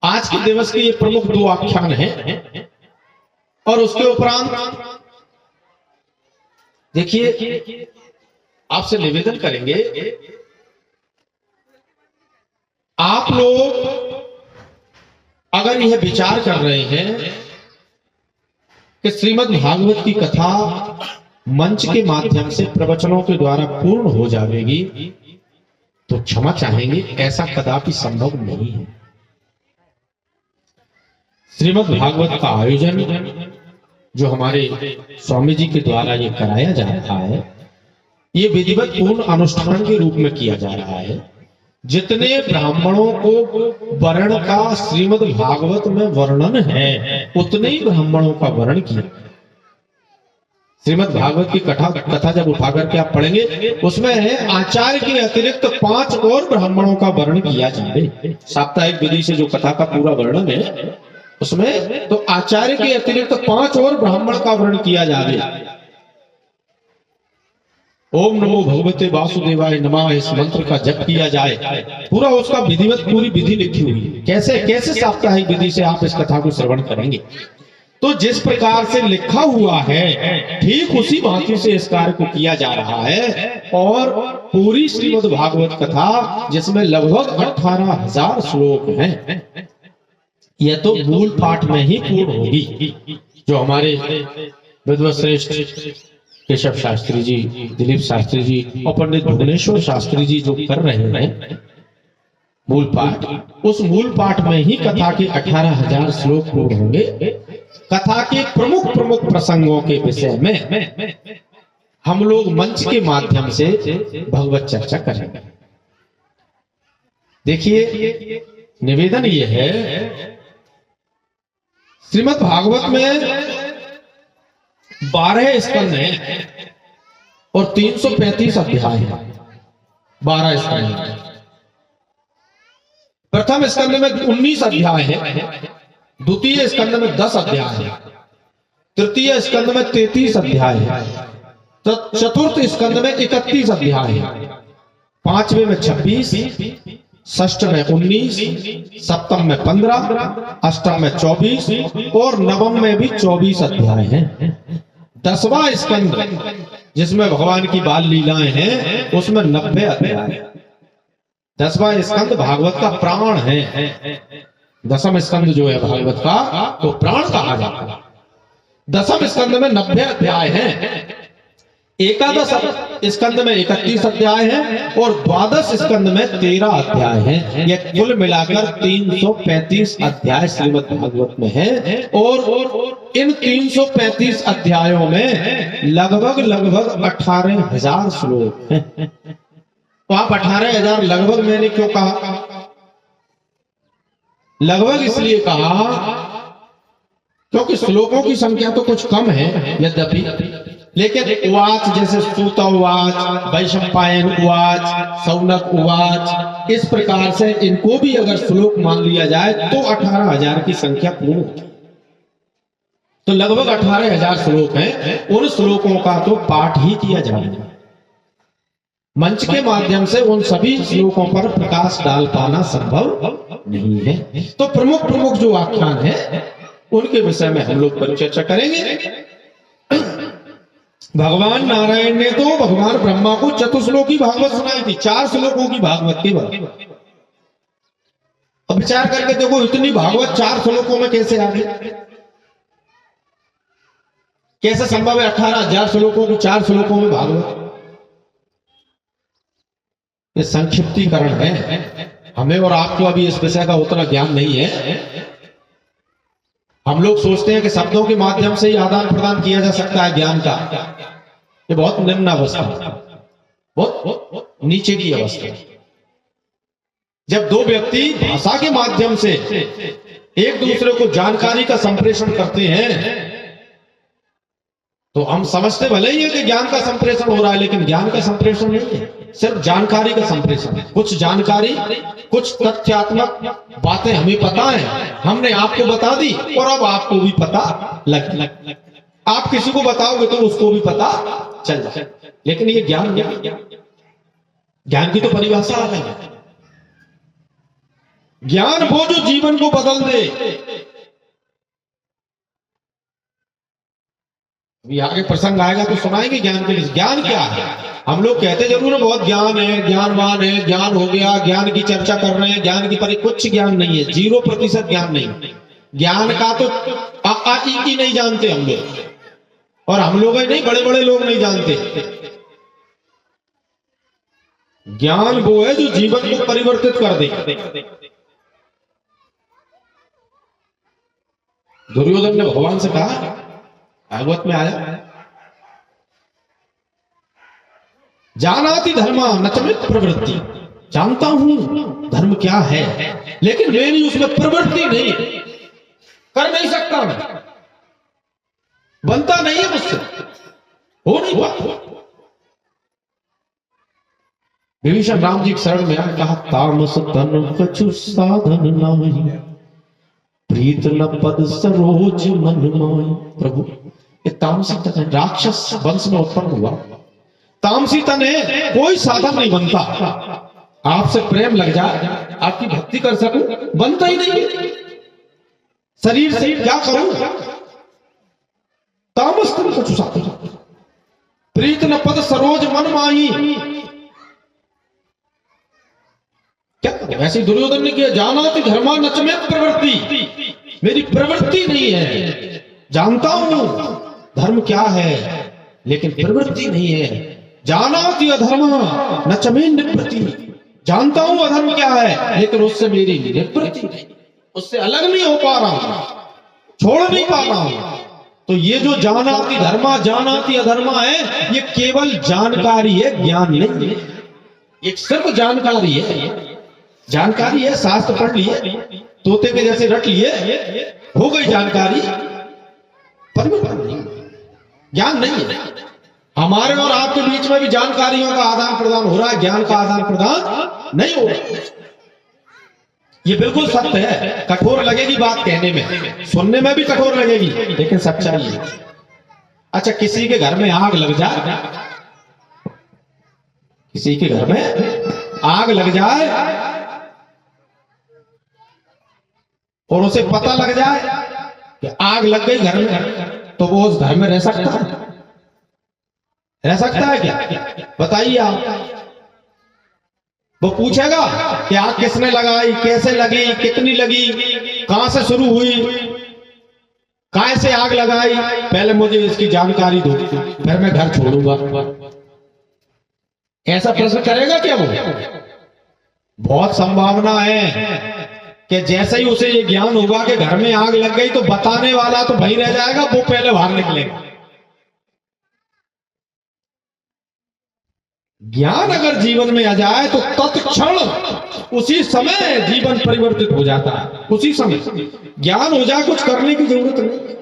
आज के दिवस के ये प्रमुख दो आख्यान हैं, और उसके उपरांत देखिए, आपसे निवेदन करेंगे, आप लोग अगर यह विचार कर रहे हैं कि श्रीमद् भागवत की कथा मंच के माध्यम से प्रवचनों के द्वारा पूर्ण हो जाएगी, तो क्षमा चाहेंगे, ऐसा कदापि संभव नहीं है। श्रीमद् भागवत का आयोजन जो हमारे स्वामी जी के द्वारा ये कराया जा रहा है, ये विधिवत पूर्ण अनुष्ठान के रूप में किया जा रहा है। जितने ब्राह्मणों को वर्ण का श्रीमद् भागवत में वर्णन है, उतने ही ब्राह्मणों का वर्ण किया। श्रीमद् भागवत की कथा जब उठा करके आप पढ़ेंगे, उसमें है आचार्य के अतिरिक्त 5 और ब्राह्मणों का वर्ण किया जाए। साप्ताहिक विधि से जो कथा का पूरा वर्णन है उसमें, तो आचार्य के अतिरिक्त 5 और ब्राह्मण का वर्ण किया जाए। ओम नमो भगवते वासुदेवाय नमः, इस मंत्र का जप किया जाए। पूरा उसका विधिवत पूरी विधि लिखी हुई है। कैसे कैसे साप्ताहिक विधि से आप इस कथा को श्रवण करेंगे, तो जिस प्रकार से लिखा हुआ है, ठीक उसी भांति से इस कार्य को किया जा रहा है। और पूरी श्रीमद् भागवत कथा, जिसमें लगभग 18,000 श्लोक हैं, यह तो मूल पाठ में ही पूर्ण होगी। जो हमारे विद्वत श्रेष्ठ केशव शास्त्री जी, दिलीप शास्त्री जी और पंडित भुवनेश्वर शास्त्री जी जो कर रहे हैं मूल पाठ, उस मूल पाठ में ही कथा के 18,000 श्लोक पूर्ण होंगे। कथा के प्रमुख प्रमुख प्रसंगों के विषय में हम लोग मंच के माध्यम से भगवत चर्चा करेंगे। देखिए, निवेदन ये है, श्रीमद् भागवत में 12 स्कंद हैं और 335 अध्याय हैं। 12 स्कंद हैं। प्रथम स्कंद में 19 अध्याय हैं, द्वितीय स्कंद में 10 अध्याय हैं, तृतीय स्कंद में 33 अध्याय हैं, चतुर्थ स्कंद में 31 अध्याय हैं, पांचवें में 26, षष्ठ में 19, सप्तम में 15, अष्टम में 24 और नवम में भी 24 अध्याय हैं। 10वां स्कंद जिसमें भगवान की बाल लीलाएं हैं, उसमें 90 अध्याय। 10वां स्कंद भागवत का प्राण है। 10वां स्कंद जो है भागवत का, तो प्राण कहा जाता है। 10वें स्कंद में 90 अध्याय हैं। एकादश स्कंद में 31 अध्याय है और द्वादश स्कंद में 13 अध्याय है। ये कुल मिलाकर 335 अध्याय श्रीमद् भागवत में है। और इन 335 अध्यायों में लगभग 18,000 श्लोक हैं। तो आप 18,000 लगभग मैंने क्यों कहा? लगभग इसलिए कहा क्योंकि श्लोकों की संख्या तो कुछ कम है यद्यपि, लेकिन उवाच जैसे सूत उवाच, वैशंपायन उवाच, सौनक उवाच, इस प्रकार से इनको भी अगर श्लोक मान लिया जाए तो 18,000 की संख्या पूर्ण होती। तो लगभग 18,000 श्लोक हैं। उन श्लोकों का तो पाठ ही किया जाएगा। मंच के माध्यम से उन सभी श्लोकों पर प्रकाश डाल पाना संभव नहीं है। तो प्रमुख प्रमुख जो आख्यान है उनके विषय में हम लोग परिचर्चा करेंगे। भगवान नारायण ने तो भगवान ब्रह्मा को चतुश्लोकी भागवत सुनाई थी, 4 श्लोकों की भागवत की बात। अब विचार करके देखो इतनी भागवत 4 श्लोकों में कैसे आ गई? कैसे संभव है 18,000 श्लोकों की 4 श्लोकों में भागवत? ये संक्षिप्तीकरण है। हमें और आपको अभी इस विषय का उतना ज्ञान नहीं है। हम लोग सोचते हैं कि शब्दों के माध्यम से ही आदान प्रदान किया जा सकता है ज्ञान का। ये बहुत निम्न अवस्था है, बहुत नीचे की अवस्था है। जब दो व्यक्ति भाषा के माध्यम से एक दूसरे को जानकारी का संप्रेषण करते हैं तो हम समझते भले ही है कि ज्ञान का संप्रेषण हो रहा है, लेकिन ज्ञान का संप्रेषण नहीं है, सिर्फ जानकारी का संप्रेषण है। कुछ जानकारी, कुछ तथ्यात्मक बातें हमें पता है, हमने आपको बता दी और अब आपको भी पता लग आप किसी को बताओगे तो उसको भी पता चल जाए। लेकिन ये ज्ञान की तो परिभाषा अलग है। ज्ञान वो जो जीवन को बदल दे। अभी आगे प्रसंग आएगा तो सुनाएंगे ज्ञान के लिए। ज्ञान क्या है? हम लोग कहते जरूर है बहुत ज्ञान है, ज्ञानवान है, ज्ञान हो गया, ज्ञान की चर्चा कर रहे हैं, ज्ञान की पर कुछ ज्ञान नहीं है, 0% ज्ञान नहीं। ज्ञान का तो आ ई नहीं जानते हम लोग, और हम लोग ही नहीं, बड़े बड़े लोग नहीं जानते। ज्ञान वो है जो जीवन को परिवर्तित कर दे। दुर्योधन ने भगवान से कहा, भागवत में आया, जानाति धर्मा न च मे प्रवृत्ति, जानता हूं धर्म क्या है लेकिन मेरी उसमें प्रवृत्ति नहीं, कर नहीं सकता मैं, बनता नहीं है मुझसे, हो नहीं पाता। विभीषण राम जी के शरण में आकर कहा, तामस तन कछु साधन नाही, प्रीत न पद सरोज मन माई। प्रभु ये तामसी तन है, राक्षस वंश में उत्पन्न हुआ। तामसी तन है, कोई साधन नहीं बनता। आपसे प्रेम लग जाए, आपकी भक्ति कर सकूं, बनता ही नहीं। शरीर से क्या करूं? तामस तन कछु साधन, प्रीत न पद सरोज मन माई। क्या ऐसे दुर्योधन ने किया, जानाति धर्मा न च मे प्रवृत्ति, मेरी प्रवृत्ति नहीं है। जानता हूं धर्म क्या है लेकिन प्रवृत्ति नहीं है। जानाति अधर्म न च मे निवृत्ति, जानता हूं अधर्म क्या है लेकिन उससे मेरी निवृत्ति नहीं, उससे अलग नहीं हो पा रहा हूं, छोड़ नहीं पा रहा हूं। तो ये जो जानाति धर्मा जानाति अधर्मा है, ये केवल जानकारी है, ज्ञान नहीं है। ये सिर्फ जानकारी है, जानकारी है, शास्त्र पढ़ लिए, तोते के जैसे रट लिए, हो गई जानकारी, परिवर्तन नहीं, ज्ञान नहीं है। हमारे और आपके बीच में भी जानकारियों का आदान प्रदान हो रहा है, ज्ञान का आदान प्रदान नहीं हो रहा। ये बिल्कुल सत्य है। कठोर लगेगी बात कहने में, सुनने में भी कठोर लगेगी, लेकिन सच्चाई है। अच्छा, किसी के घर में आग लग जाए, किसी के घर में आग लग जाए और उसे पता लग जाए कि आग लग गई घर में, तो वो उस घर में रह सकता है? रह सकता है क्या? बताइए आप। वो पूछेगा कि आग किसने लगाई, कैसे लगी, कितनी लगी, कहां से शुरू हुई, कहां से आग लगाई, पहले मुझे इसकी जानकारी दो, फिर मैं घर छोड़ूंगा। ऐसा प्रश्न करेगा क्या वो? बहुत संभावना है कि जैसे ही उसे ये ज्ञान होगा कि घर में आग लग गई तो बताने वाला तो वहीं रह जाएगा, वो पहले बाहर निकलेगा। ज्ञान अगर जीवन में आ जाए तो तत्क्षण उसी समय जीवन परिवर्तित हो जाता है। उसी समय ज्ञान हो जाए, कुछ करने की जरूरत नहीं।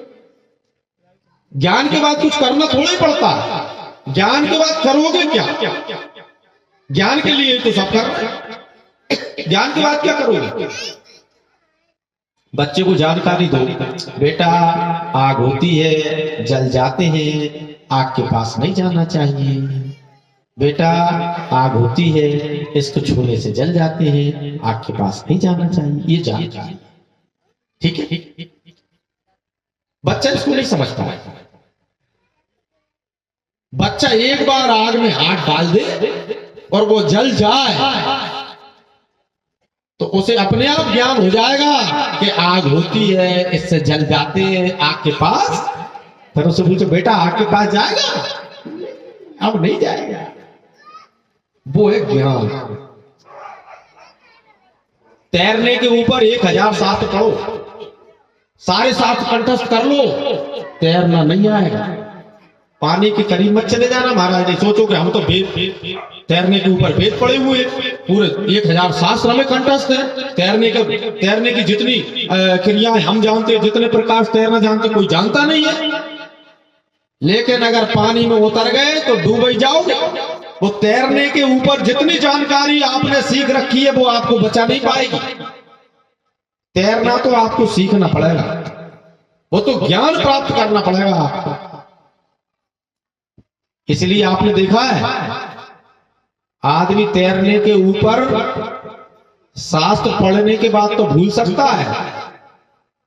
ज्ञान के बाद कुछ करना थोड़ा ही पड़ता है। ज्ञान के बाद करोगे क्या? ज्ञान के लिए तो सब कर रहे हैं। ज्ञान के बाद क्या करोगे? बच्चे को जानकारी दो, बेटा आग होती है, जल जाते हैं, आग के पास नहीं जाना चाहिए। बेटा आग होती है, इसको छूने से जल जाते हैं, आग के पास नहीं जाना चाहिए। ये जानकारी, ठीक है। बच्चा इसको नहीं समझता है। बच्चा एक बार आग में हाथ डाल दे और वो जल जाए तो उसे अपने आप ज्ञान हो जाएगा कि आग होती है, इससे जल जाते हैं, आग के पास। फिर उसे पूछो, बेटा आग के पास जाएगा? अब नहीं जाएगा। वो है ज्ञान। तैरने के ऊपर 1000 शास्त्र पढ़ो, सारे शास्त्र कंठस्थ कर लो, तैरना नहीं आएगा। पानी के करीब मत चले जाना महाराज। नहीं सोचो कि हम तो तैरने के ऊपर वेद पड़े हुए, पूरे 1000 शास्त्र हमें कंठस्थ है। तैरने की जितनी क्रियाएं हम जानते हैं, जितने प्रकार से तैरना जानते, कोई जानता नहीं है। लेकिन अगर पानी में उतर गए तो डूब ही जाओगे। वो तैरने के ऊपर जितनी जानकारी आपने सीख रखी है वो आपको बचा नहीं पाएगी। तैरना तो आपको सीखना पड़ेगा, वो तो ज्ञान प्राप्त करना पड़ेगा आपको। इसलिए आपने देखा है आदमी तैरने के ऊपर शास्त्र पढ़ने के बाद तो भूल सकता है,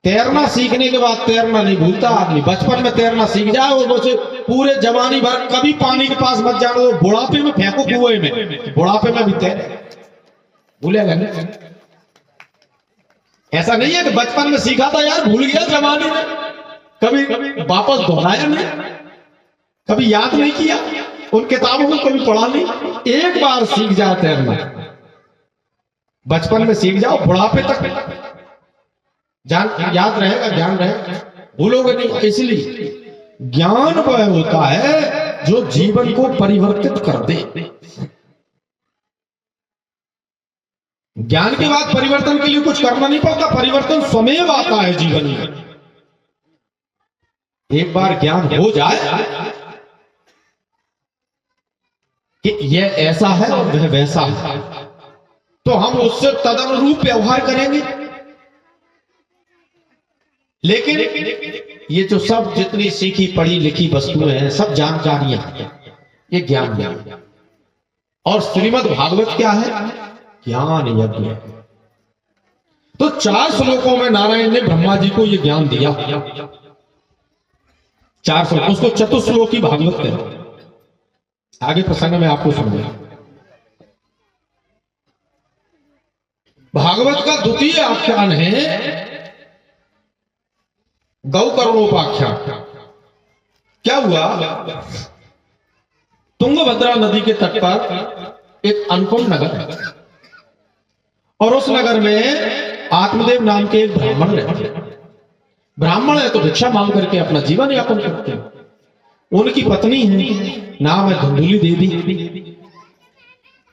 तैरना सीखने के बाद तैरना नहीं भूलता आदमी। बचपन में तैरना सीख जाए और उसे पूरे जवानी भर कभी पानी के पास मत जाना, तो बुढ़ापे में फेंको कुएं में, बुढ़ापे में भी तैरे, भूलेगा नहीं। ऐसा नहीं है कि बचपन में सीखा था यार भूल गया, जवानी में कभी वापस दोहराया नहीं, कभी याद नहीं किया, उन किताबों को कभी पढ़ा नहीं। एक बार सीख जाए तैरना, बचपन में सीख जाओ, बुढ़ापे तक याद रहेगा, ज्ञान रहेगा, भूलोगे नहीं। इसलिए ज्ञान वह होता है जो जीवन को परिवर्तित कर दे। ज्ञान के बाद परिवर्तन के लिए कुछ करना नहीं पड़ता, परिवर्तन स्वयं आता है जीवन में। एक बार ज्ञान हो जाए कि यह ऐसा है और वह वैसा है, तो हम उससे तदनुरूप व्यवहार करेंगे। लेकिन ये जो सब जितनी सीखी पढ़ी लिखी वस्तुएं हैं, सब जानकारियां, ये ज्ञान है। और श्रीमद् भागवत क्या है? ज्ञान यज्ञ। तो 4 श्लोकों में नारायण ने ब्रह्मा जी को ये ज्ञान दिया। 4 श्लोक, उसको चतुश्लोकी भागवत कहते हैं। आगे प्रसंग में आपको समझाऊंगा। भागवत का द्वितीय आख्यान है गौकर्णोपाख्यान। क्या हुआ? तुंगभद्रा नदी के तट पर एक अनुपम नगर है और उस नगर में आत्मदेव नाम के एक ब्राह्मण रहते हैं। ब्राह्मण है तो भिक्षा मांग करके अपना जीवन यापन करते हैं। उनकी पत्नी है, नाम है धुंधुली देवी,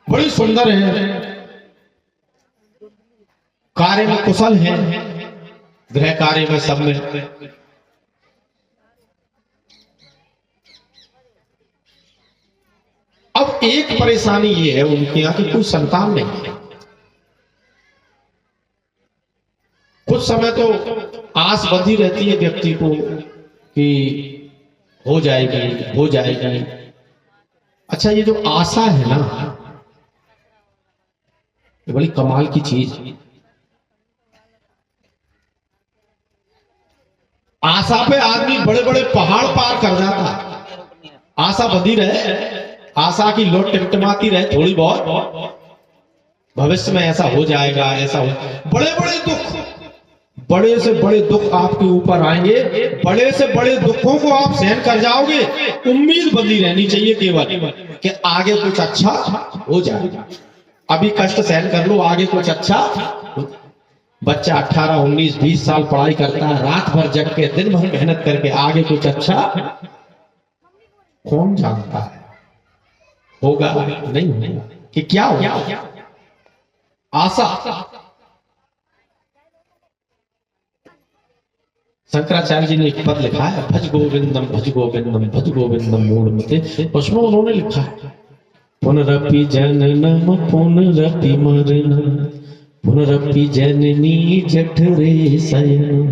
बड़ी सुंदर है, कार्य में कुशल है, गृह कार्य में सब में। अब एक परेशानी ये है उनके यहां कि कोई संतान नहीं है। कुछ समय तो आस बंधी रहती है व्यक्ति को कि हो जाएगी, हो जाएगी। अच्छा, ये जो आशा है ना, ये बड़ी कमाल की चीज। आशा पे आदमी बड़े बड़े पहाड़ पार कर जाता। आशा बंधी रहे, आशा की लोट टिमटिमाती रहे थोड़ी बहुत, भविष्य में ऐसा हो जाएगा, ऐसा हो। बड़े बड़े दुख बड़े से बड़े दुख आपके ऊपर आएंगे, बड़े से बड़े दुखों को आप सहन कर जाओगे। उम्मीद बंधी रहनी चाहिए केवल कि आगे कुछ अच्छा हो जाएगा। अभी कष्ट सहन कर लो, आगे कुछ अच्छा। बच्चा 18, 19, 20 साल पढ़ाई करता है, रात भर जग के दिन भर मेहनत करके, आगे कुछ अच्छा कौन जानता है होगा नहीं होगा कि क्या होगा। आशा। शंकराचार्य जी ने एक पद लिखा है, भज गोविंदम भज गोविंदम भज गोविंदम मूढ़मते। उसमें उन्होंने लिखा है, पुनरपि जननम पुनरपि मरणम पुनरपि जननी जठरे शयनम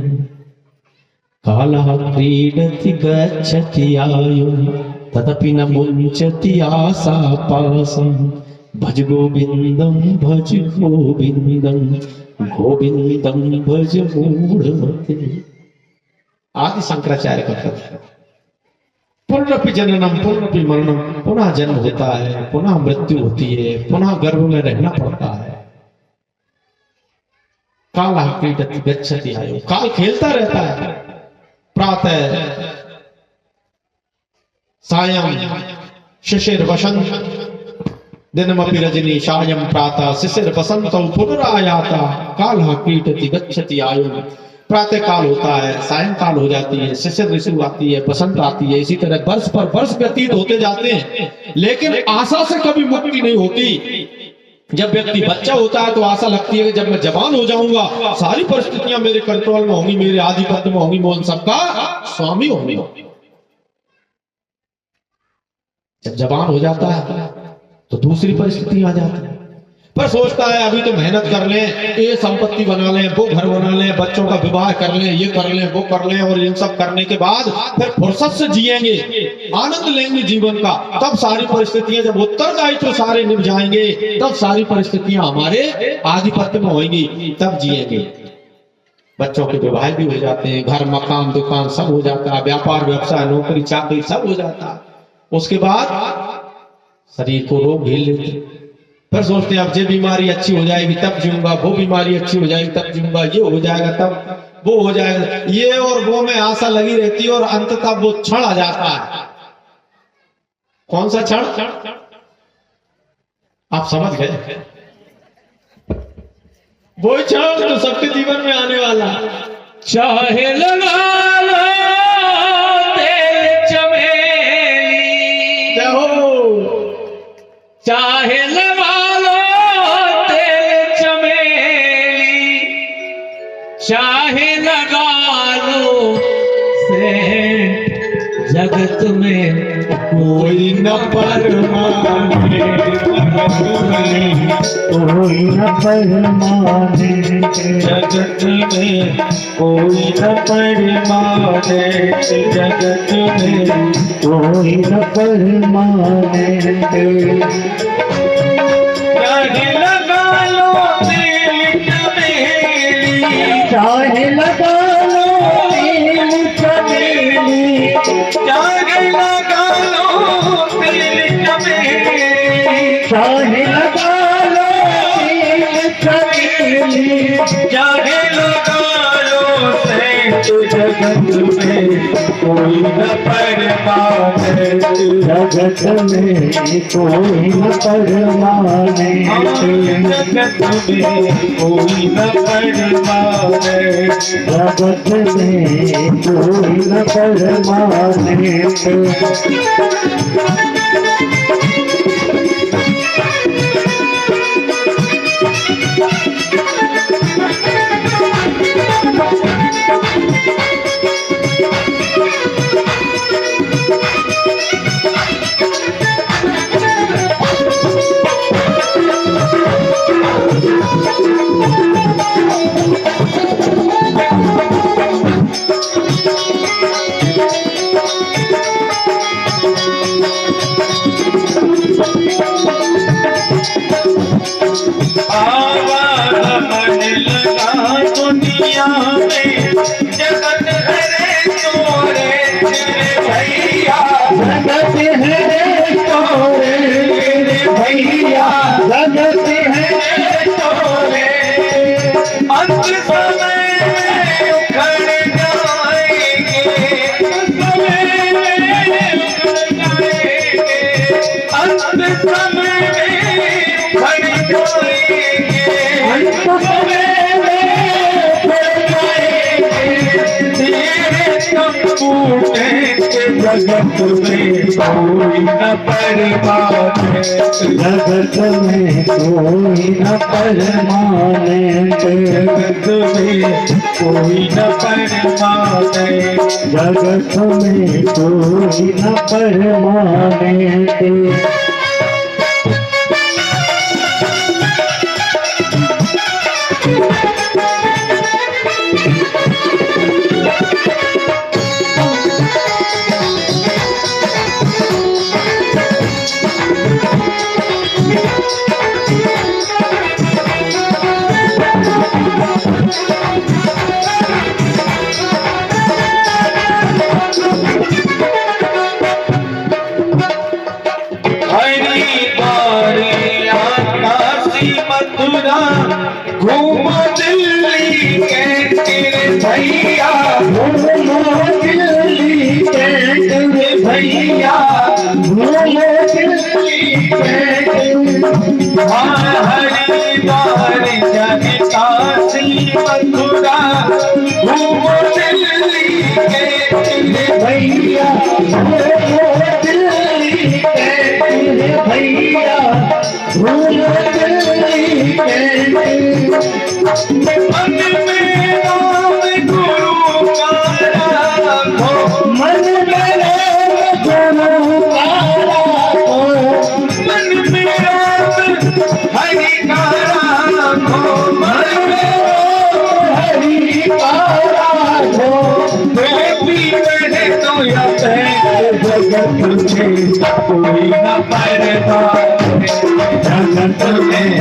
कालः क्रीडति गच्छति आयु तदपि न मुञ्चति आशापाशम भज गोविंदम भज गोविंदम गोविंदम भज मूढ़मते। आदि शंकराचार्य का पद है। पुनरपि जननम पुनरपि मरणम, पुनः जन्म होता है, पुनः मृत्यु होती है, पुनः गर्भ में रहना पड़ता है। कालः क्रीडति गच्छति आयु, काल खेलता रहता है। प्रातः सायं शिशिर वसंत दिनमपि रजनी सायं प्रातः शिशिर वसंतौ पुनरायाता कालः क्रीडति गच्छति आयु। प्रातः काल होता है, सायंकाल हो जाती है, शिशिर ऋतु आती है, बसंत आती है। इसी तरह वर्ष पर वर्ष व्यतीत होते जाते हैं, लेकिन आशा से कभी मुक्ति नहीं होती। जब व्यक्ति बच्चा होता है तो आशा लगती है कि जब मैं जवान हो जाऊंगा, सारी परिस्थितियां मेरे कंट्रोल में होंगी, मेरे आधिपत्य में होंगी, मैं उन सबका स्वामी होंगी। जब जवान हो जाता है तो दूसरी परिस्थिति आ जाती है। पर सोचता है अभी तो मेहनत कर लें, ये संपत्ति बना लें, वो घर बना लें, बच्चों का विवाह कर लें, ये कर लें, वो कर लें, और इन सब करने के बाद फिर फुर्सत से जिएंगे, आनंद लेंगे जीवन का। तब सारी परिस्थितियां, जब उत्तरदायित्व सारे निभ जाएंगे, तब सारी परिस्थितियां हमारे आधिपत्य में होंगी, तब जिएंगे। बच्चों के विवाह भी हो जाते हैं, घर मकान दुकान सब हो जाता है, व्यापार व्यवसाय नौकरी चाकरी सब हो जाता है। उसके बाद शरीर को रोग घेर लेते, फिर सोचते हैं अब ये बीमारी अच्छी हो जाएगी तब जीऊंगा, वो बीमारी अच्छी हो जाएगी तब जीऊंगा, ये हो जाएगा तब वो हो जाएगा, ये और वो में आशा लगी रहती है। और अंततः वो क्षण आ जाता है। कौन सा क्षण? आप समझ गए? वो क्षण तो सबके जीवन में आने वाला। चाहे लगा लो तेल चमेली, चाहे लगा लो तेल चमेली, चाहे लगा लो सेंट, जगत में कोई न परमाने, कोई न परमाने, जगत में कोई न परमाने, जगत में कोई न परमाने। चाहे लगा लो तेल चमेली, चाहे लगा लो तेल चमेली, चाहे लगा लो तेल चमेली, चाहे लगा लो तेल चमेली, चाहे लगा लो सेंट, जगत में कोई न परमाने, जगत में कोई न परमाने, जगत में कोई न परमाने, जगत में कोई न परमाने। आवाज मन लगा फूटे के जगत में कोई न परमाने, जगत में कोई न परमाने, जगत में कोई न परमाने, जगत में कोई न परमाने। मथुरा घूमो दिल्ली के तेरे भैया, घूमो दिल्ली के तेरे भैया, घूमो दिल्ली के हरिद्वार जाने काशी मथुरा, घूमो दिल्ली के तेरे भैया, घूमो दिल्ली के तेरे भैया, घूमो दिल्ली के। मन में राम गुरु का राखो, मन में राम गुरु का राखो, मन में राम हरि का राखो, मन में राम हरि का राखो। बेबी मेरे तो या जगत में कोई न परमाने, जगत में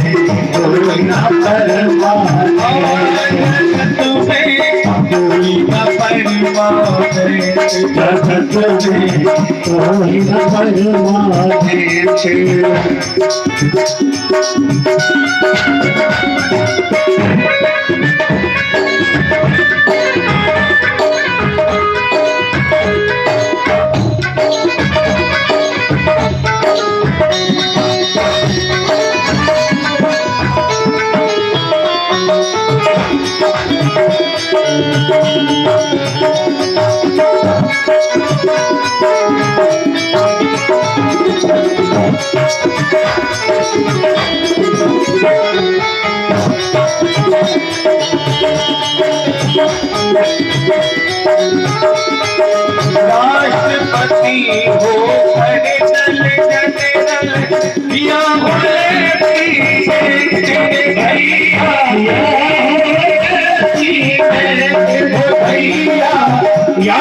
कोई न परमाने, जगत में कोई न परमाने, जगत में कोई न परमाने। राष्ट्रपति हो खड़े दल जनरल, या भैया, या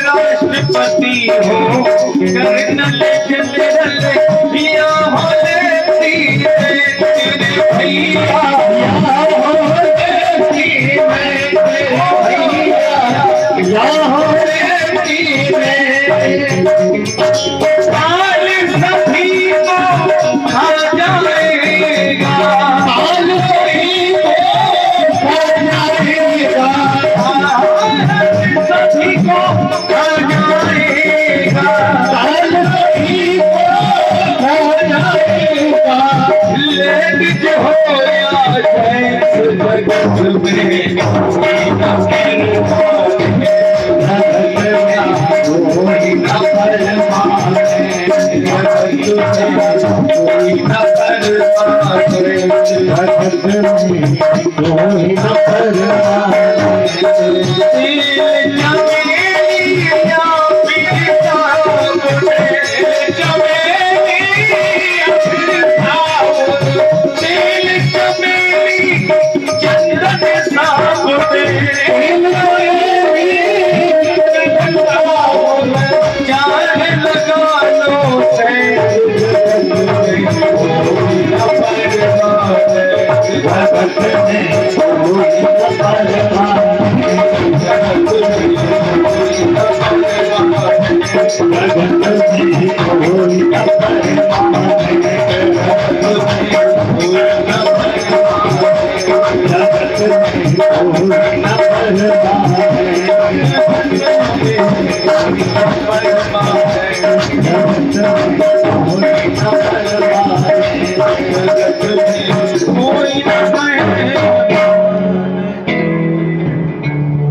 राष्ट्रपति हो कर्नल जनरल, या भैया,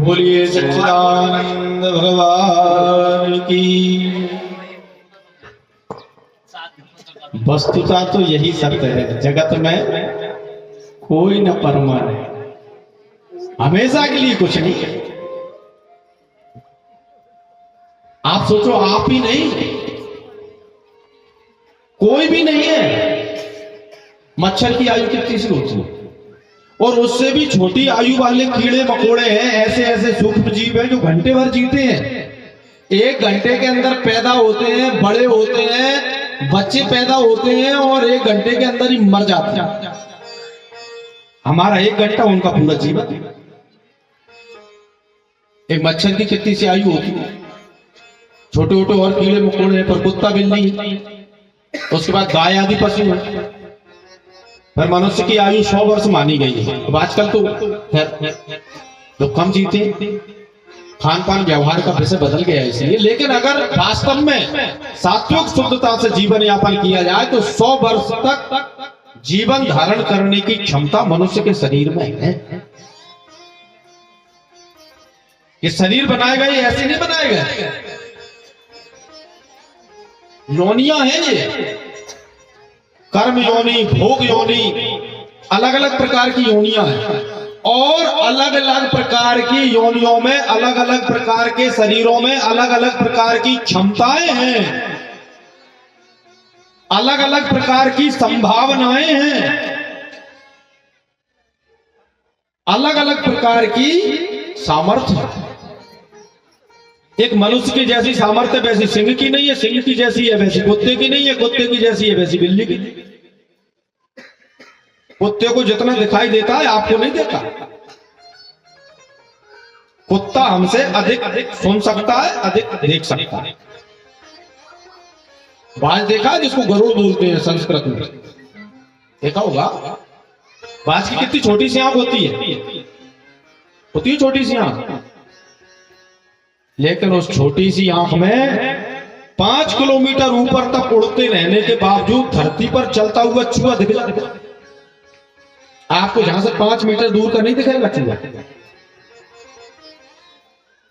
बोलिए सच्चिदानंद भगवान की। वस्तुता तो यही सत्य है, जगत में कोई न परमार है, हमेशा के लिए कुछ नहीं है। आप सोचो, आप ही नहीं, कोई भी नहीं है। मच्छर की आयु कितनी सी होती है, और उससे भी छोटी आयु वाले कीड़े मकोड़े हैं, ऐसे ऐसे सूक्ष्म जीव हैं जो घंटे भर जीते हैं। 1 घंटे के अंदर पैदा होते हैं, बड़े होते हैं, बच्चे पैदा होते हैं, और 1 घंटे के अंदर ही मर जाते हैं। हमारा 1 घंटा, उनका पूरा जीवन। एक मच्छर की कितनी सी आयु होती है, छोटे छोटे और कीड़े मकोड़े हैं, पर कुत्ता बिल्ली, उसके बाद गाय आदि पशु है। फिर मनुष्य की आयु 100 वर्ष मानी गई है। अब आजकल तो लोग कम जीते, खान पान व्यवहार का विषय बदल गया इसलिए। लेकिन अगर वास्तव में सात्विक शुद्धता से जीवन यापन किया जाए तो 100 वर्ष तक जीवन धारण करने की क्षमता मनुष्य के शरीर में है। ये शरीर बनाए गए ऐसे नहीं बनाए गए, योनियां हैं ये, कर्म योनि, भोग योनि, अलग अलग प्रकार की योनियां हैं। और अलग अलग प्रकार की योनियों में अलग अलग प्रकार के शरीरों में अलग अलग प्रकार की क्षमताएं हैं, अलग अलग प्रकार की संभावनाएं हैं, अलग अलग प्रकार की सामर्थ्य। एक मनुष्य की जैसी सामर्थ्य वैसी सिंह की नहीं है, सिंह की जैसी है वैसी कुत्ते की नहीं है, कुत्ते की जैसी है वैसी बिल्ली की नहीं। कुत्ते को जितना दिखाई देता है आपको नहीं देता। कुत्ता हमसे अधिक सुन सकता है, अधिक देख सकता है। बाज देखा जिसको गरुड़ बोलते हैं संस्कृत में, देखा होगा। बाज की कितनी छोटी सी आंख होती है छोटी सी आंख, लेकिन उस छोटी सी आंख में 5 किलोमीटर ऊपर तक उड़ते रहने के बावजूद धरती पर चलता हुआ चूहा दिख जाता है। आपको जहां से 5 मीटर दूर का नहीं दिखेगा चूहा,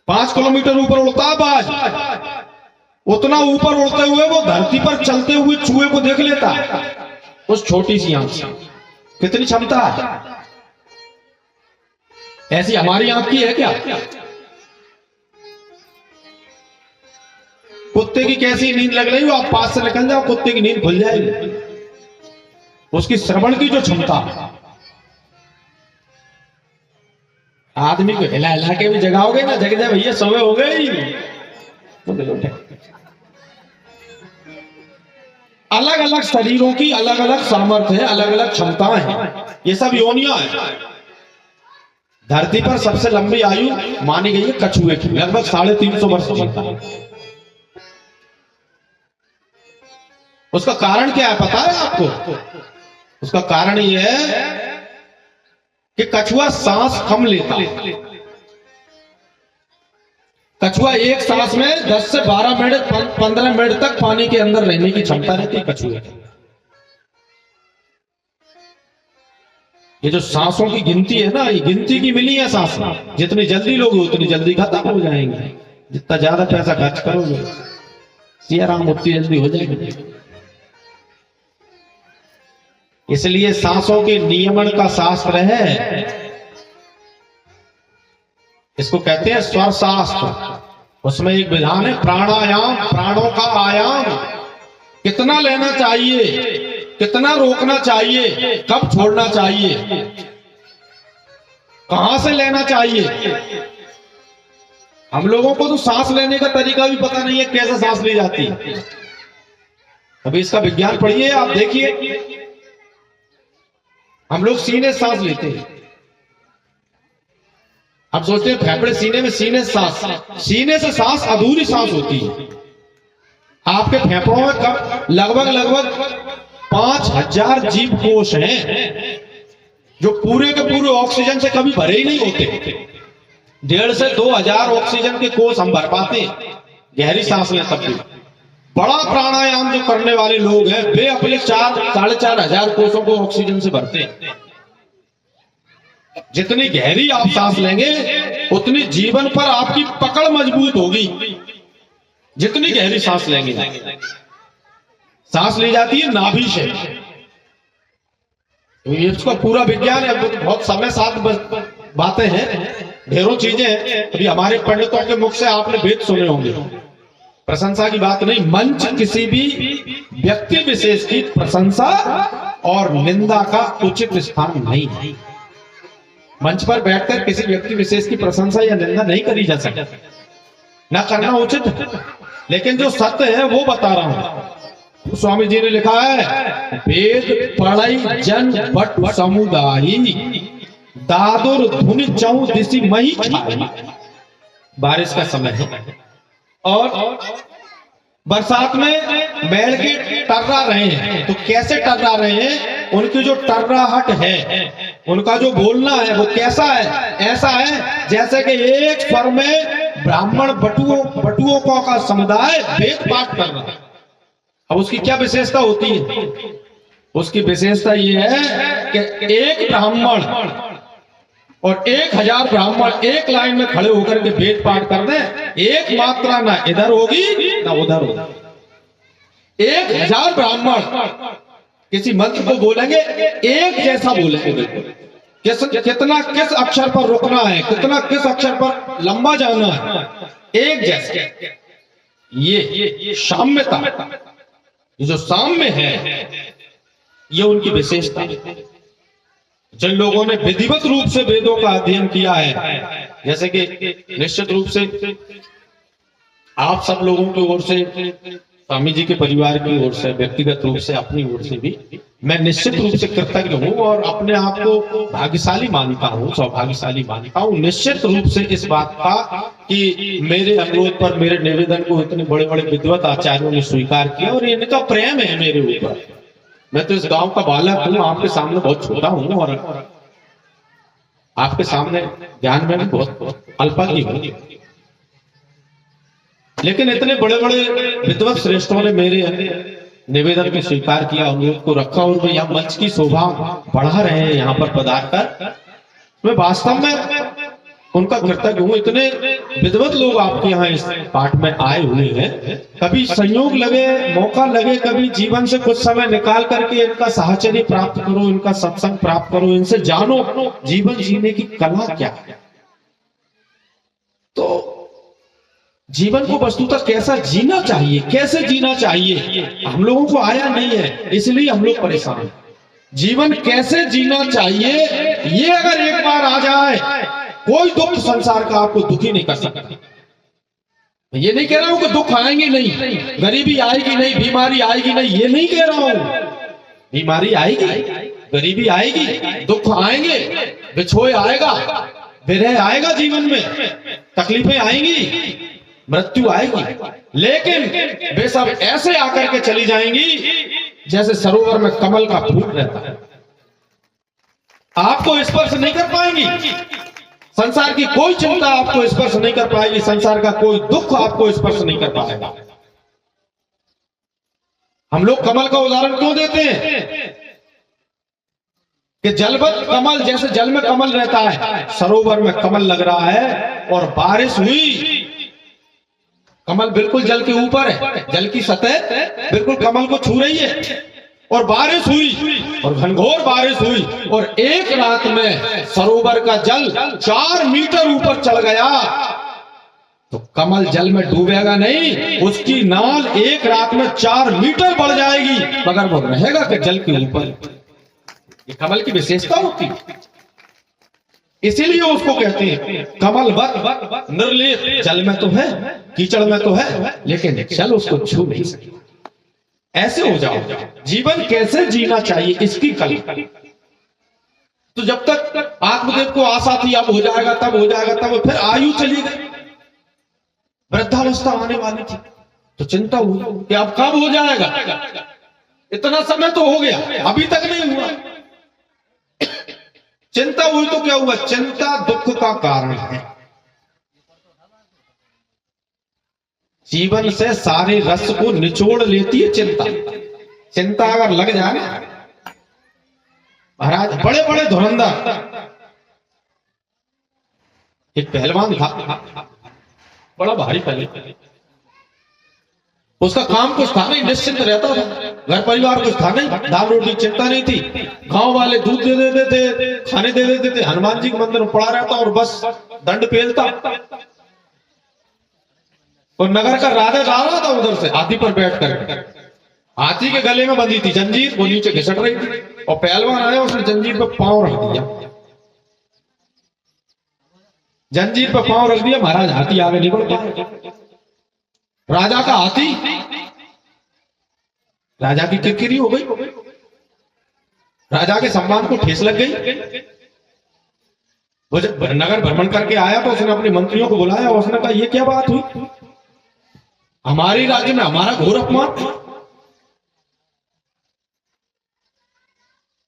5 किलोमीटर ऊपर उड़ता है बाज, उतना ऊपर उड़ते हुए वो धरती पर चलते हुए चूहे को देख लेता है उस छोटी सी आंख से। कितनी क्षमता है, ऐसी हमारी आंख की है क्या? कुत्ते की कैसी नींद लग रही हो, आप पास से निकल जाओ, कुत्ते की नींद खुल जाएगी। उसकी श्रवण की जो क्षमता, आदमी को हिला हिला के भी जगाओगे ना, जग जाए भैया समय हो गई तो दिल उठे। अलग अलग शरीरों की अलग अलग सामर्थ्य है, अलग अलग क्षमताएं हैं, ये सब योनियां हैं। धरती पर सबसे लंबी आयु मानी गई है कछुए की, लगभग 350 वर्ष जीता है। उसका कारण क्या है पता है आपको? उसका कारण यह है कि कछुआ सांस कम लेता है। कछुआ एक सांस में 10 से 12 मिनट 15 मिनट तक पानी के अंदर रहने की क्षमता रहती है कछुए की। ये जो सांसों की गिनती है ना, ये गिनती की मिली है सांस, जितनी जल्दी लोगे उतनी जल्दी खत्म हो जाएंगे। जितना ज्यादा पैसा खर्च करोगे सियाराम उतनी जल्दी हो जाएगी। इसलिए सांसों के नियमन का शास्त्र है, इसको कहते हैं स्वर शास्त्र। उसमें एक विधान है प्राणायाम, प्राणों का आयाम, कितना लेना चाहिए, कितना रोकना चाहिए, कब छोड़ना चाहिए, कहां से लेना चाहिए। हम लोगों को तो सांस लेने का तरीका भी पता नहीं है, कैसे सांस ली जाती है। अभी इसका विज्ञान पढ़िए, आप देखिए। हम लोग सीने से सांस लेते हैं, अब सोचते हैं फेफड़े सीने में, सीने से सांस, सीने से सांस अधूरी सांस होती है। आपके फेफड़ों में लगभग 5000 जीव कोष हैं जो पूरे के पूरे ऑक्सीजन से कभी भरे ही नहीं होते। 1.5 से 2000 ऑक्सीजन के कोष हम भर पाते हैं गहरी सांस लें तब भी। बड़ा प्राणायाम जो करने वाले लोग हैं वे अपने 4-4.5 कोषों को ऑक्सीजन से भरते हैं। जितनी गहरी आप सांस लेंगे उतनी जीवन पर आपकी पकड़ मजबूत होगी। जितनी गहरी सांस लेंगे, सांस ली जाती है नाभि से, तो ये इसका पूरा विज्ञान है। बहुत समय साथ बातें हैं, ढेरों चीजें हैं। अभी हमारे पंडितों के मुख से आपने वेद सुने होंगे। प्रशंसा की बात नहीं, मंच किसी भी व्यक्ति विशेष की प्रशंसा और निंदा का उचित स्थान नहीं है। मंच पर बैठकर किसी व्यक्ति विशेष की प्रशंसा या निंदा नहीं करी जा सकती, ना करना उचित है। लेकिन जो सत्य है वो बता रहा हूं। स्वामी जी ने लिखा है, वेद पढ़ई जन बट समुदायी, दादुर धुनि चौ दिशि मही छाई। बारिश का समय है और बरसात में बैल के टर्रा रहे हैं। तो कैसे टर्रा रहे हैं? उनकी जो टर्राहट है, उनका जो बोलना है वो कैसा है? ऐसा है जैसे कि एक स्वर में ब्राह्मण बटुओं का समुदाय वेद पाठ कर रहा है। अब उसकी क्या विशेषता होती है? उसकी विशेषता ये है कि एक ब्राह्मण और 1000 ब्राह्मण एक लाइन में खड़े होकर के वेद पाठ कर दें, एक मात्रा ना इधर होगी ना उधर होगी। 1000 ब्राह्मण किसी मंत्र को बोलेंगे, एक जैसा बोलेंगे। बिल्कुल किस अक्षर पर रुकना है, किस अक्षर पर लंबा जाना है, एक जैसा। ये साम्यता, जो साम्य है, ये उनकी विशेषता है। जिन लोगों ने विधिवत रूप से वेदों का अध्ययन किया है, जैसे कि निश्चित रूप से आप सब लोगों की ओर से, स्वामी जी के परिवार की ओर से, व्यक्तिगत रूप से, अपनी ओर से भी मैं निश्चित रूप से कृतज्ञ हूं और अपने आप को भाग्यशाली मानता हूं, सौभाग्यशाली मानता हूं निश्चित रूप से इस बात का कि मेरे अनुरोध पर, मेरे निवेदन को इतने बड़े बड़े विद्वत आचार्यों ने स्वीकार किया और इनका प्रेम है मेरे ऊपर। मैं तो इस गांव का बालक हूं, आपके सामने बहुत छोटा हूं और आपके सामने ज्ञान में भी बहुत अल्पज्ञ हूं, लेकिन इतने बड़े बड़े विद्वत श्रेष्ठों ने मेरे निवेदन को स्वीकार किया, अनुरोध को रखा और वे यहाँ मंच की शोभा बढ़ा रहे हैं यहाँ पर पधार कर। मैं वास्तव में उनका कृतज्ञ हूं। इतने विद्वत लोग आपके यहाँ इस पाठ में आए हुए हैं। कभी संयोग लगे, मौका लगे, कभी जीवन से कुछ समय निकाल करके इनका साहचर्य प्राप्त करो, इनका सत्संग प्राप्त करो, इनसे जानो जीवन जीने की कला क्या है। तो जीवन को वस्तुतः कैसा जीना चाहिए, कैसे जीना चाहिए, हम लोगों को आया नहीं है, इसलिए हम लोग परेशान हैं। जीवन कैसे जीना चाहिए, ये अगर एक बार आ जाए, कोई दुख संसार का आपको दुखी नहीं कर सकता। मैं ये नहीं कह रहा हूं कि दुख आएंगे नहीं, गरीबी आएगी नहीं, बीमारी आएगी नहीं, ये नहीं कह रहा हूं। बीमारी आएगी, गरीबी आएगी, दुख आएंगे, बिछोए आएगा, विरह आएगा, जीवन में तकलीफें आएंगी, मृत्यु आएगी, लेकिन वे सब ऐसे आकर के चली जाएंगी जैसे सरोवर में कमल का फूल रहता है। आपको स्पर्श नहीं कर पाएंगी, संसार की कोई चिंता आपको स्पर्श नहीं कर पाएगी, संसार का कोई दुख आपको स्पर्श नहीं कर पाएगा। हम लोग कमल का उदाहरण क्यों देते हैं कि जलवत कमल, जैसे जल में कमल रहता है, सरोवर में कमल लग रहा है और बारिश हुई, कमल बिल्कुल जल के ऊपर है, जल की सतह बिल्कुल कमल को छू रही है, और बारिश हुई और घनघोर बारिश हुई और एक रात में सरोवर का जल 4 मीटर ऊपर चढ़ गया, तो कमल जल में डूबेगा नहीं, उसकी नाल एक रात में 4 मीटर बढ़ जाएगी, मगर वो रहेगा कि जल के ऊपर। ये कमल की विशेषता होती है, इसीलिए उसको कहते हैं कमलवत निर्लेप। जल में तो है, कीचड़ में तो है, लेकिन जल उसको छू नहीं सकता। ऐसे हो जाओ। जीवन कैसे जीना चाहिए इसकी कला। तो जब तक आत्मदेव को आशा थी अब हो जाएगा, तब हो जाएगा, तब फिर आयु चली गई, वृद्धावस्था आने वाली थी, तो चिंता हुई कि अब कब हो जाएगा। इतना समय तो हो गया, अभी तक नहीं हुआ। चिंता हुई तो क्या हुआ? चिंता दुख का कारण है। जीवन से सारे रस को निचोड़ लेती है चिंता। चिंता अगर लग जाए ना महाराज, बड़े बड़े धुरंधर एक पहलवान था, बड़ा भारी पहलवान। उसका काम कुछ था नहीं, निश्चिंत रहता था, घर परिवार कुछ था नहीं, दाल रोटी की चिंता नहीं थी। गांव वाले दूध दे देते थे, खाने दे देते थे, हनुमान जी के मंदिर में पड़ा रहता और बस दंड पेलता। और नगर का राजा जा रहा था उधर से हाथी पर बैठकर, हाथी के गले में बंधी थी जंजीर, वो नीचे घिसट रही थी और पहलवान आया, उसने जंजीर पर पांव रख दिया। जंजीर पर पांव रख दिया, महाराज हाथी आगे नहीं बढ़ पाया। राजा का हाथी, राजा की किरकिरी हो गई, राजा के सम्मान को ठेस लग गई। वो जब नगर भ्रमण करके आया तो उसने अपने मंत्रियों को बुलाया, उसने कहा ये क्या बात हुई, हमारे राज्य में हमारा घोर अपमान,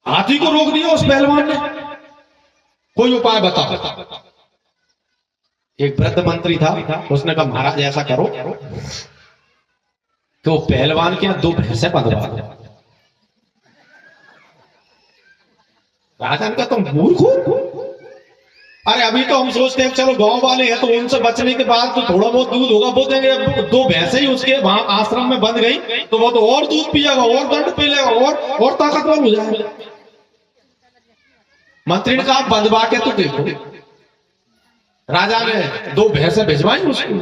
हाथी को रोक दिया उस पहलवान ने, कोई उपाय बता। एक वृद्ध मंत्री था, उसने कहा महाराज ऐसा करो कि वो पहलवान के यहाँ 2 भैंसें बंधवा दो। राजा ने कहा तुम मूर्ख हो, अरे अभी तो हम सोचते हैं चलो गांव वाले हैं तो उनसे बचने के बाद तो थोड़ा बहुत दूध होगा वो देंगे। 2 भैंसें ही उसके वहां आश्रम में बंध गई तो वो तो और दूध पिएगा और दंड पी लेगा और ताकतवर हो जाएगा। मंत्री ने कहा आप बंधवा के तो देखो। राजा ने 2 भैंसें भिजवाई उसको,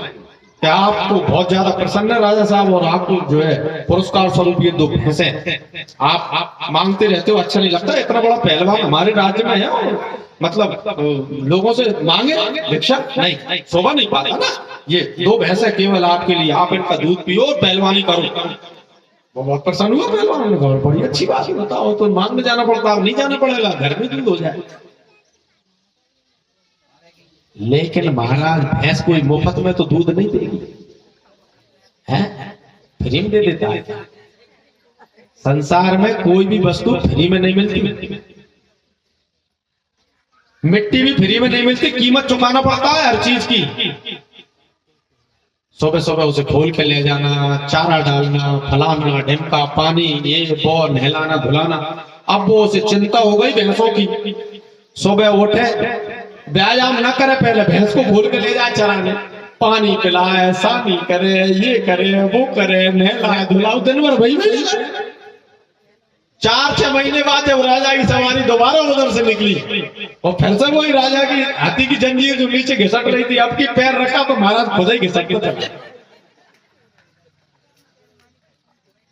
क्या आपको बहुत ज्यादा प्रसन्न है राजा साहब, और आपको जो है पुरस्कार स्वरूप ये 2 भैंसें आप मांगते रहते हो, अच्छा नहीं लगता, इतना बड़ा पहलवान हमारे राज्य में है, मतलब लोगों से मांगे भिक्षा नहीं, शोभा नहीं पाता ना, ये 2 भैंसें केवल आपके लिए, आप इनका दूध पियो और पहलवानी करो। वो बहुत प्रसन्न हुआ पहलवान ने, बड़ी अच्छी बात है, बताओ तो मांगने जाना पड़ता, नहीं जाना पड़ेगा, घर में दूध हो जाए। लेकिन महाराज भैंस कोई मुफ्त में तो दूध नहीं देगी, है फ्री में दे देता है। संसार में कोई भी वस्तु फ्री में नहीं मिलती, मिट्टी भी फ्री में नहीं मिलती, कीमत चुकाना पड़ता है हर चीज की। सुबह सुबह उसे खोल के ले जाना, चारा डालना, फलाना ढिमका, पानी, ये वो, नहलाना धुलाना। अब वो उसे चिंता हो गई भैंसों की, सुबह उठे, व्यायाम न करे, पहले भैंस को खोल के ले जाए चराने, पानी पिलाए, सानी करे, ये करे, वो करे, नहलाए धुलाओ, दिन भर वही 4-6 महीने बाद जब राजा की सवारी दोबारा उधर से निकली और फिर से वही राजा की हाथी की जंजीर जो नीचे घिसट रही थी, अब की पैर रखा तो महाराज खुद ही घिसट के चले।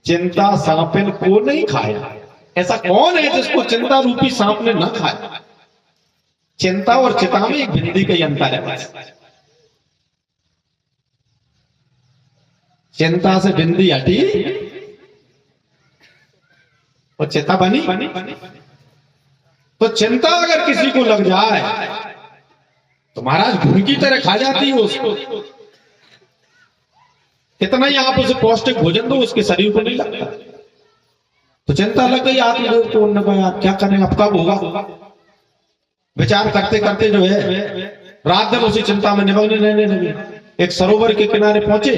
चिंता सांपिन को नहीं खाया, ऐसा कौन है जिसको चिंता रूपी सांप ने न खाया। चिंता और चिता में एक बिंदी का अंतर है बस। चिंता से बिंदी हटी और चिता बनी। तो चिंता अगर किसी को लग जाए तो महाराज घुन की तरह खा जाती है उसको। कितना ही आप उसे पौष्टिक भोजन दो, उसके शरीर को नहीं लगता। तो चिंता लग गई आत्मदेव को, उन्होंने कहा क्या करें, अब कब होगा। विचार करते करते जो है रात दिन उसी चिंता में निमग्न रहने लगे। एक सरोवर के किनारे पहुंचे,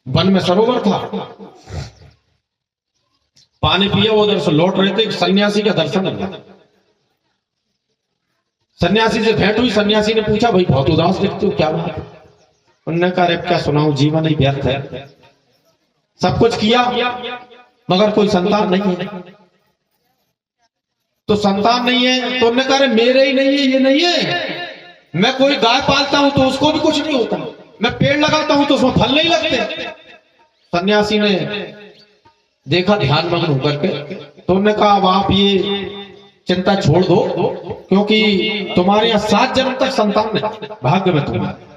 वन में सरोवर था, पानी पिया, उधर से लौट रहे थे, सन्यासी का दर्शन हुआ। सन्यासी से भेंट हुई, सन्यासी ने पूछा भाई बहुत उदास दिखते हो, क्या बात। उन्होंने कहा अरे क्या सुनाऊं, जीवन ही व्यर्थ है, सब कुछ किया मगर कोई संतान नहीं है। तो संतान नहीं है तो उन्होंने कहा मेरे ही नहीं है, ये नहीं है, मैं कोई गाय पालता हूं तो उसको भी कुछ नहीं होता, मैं पेड़ लगाता हूं तो उसमें फल नहीं लगते। सन्यासी ने देखा ध्यान मग्न होकर के, तो उन्होंने कहा अब आप ये चिंता छोड़ दो, क्योंकि तुम्हारे यहाँ 7 जन्म तक संतान नहीं, भाग्य में तुम्हारे।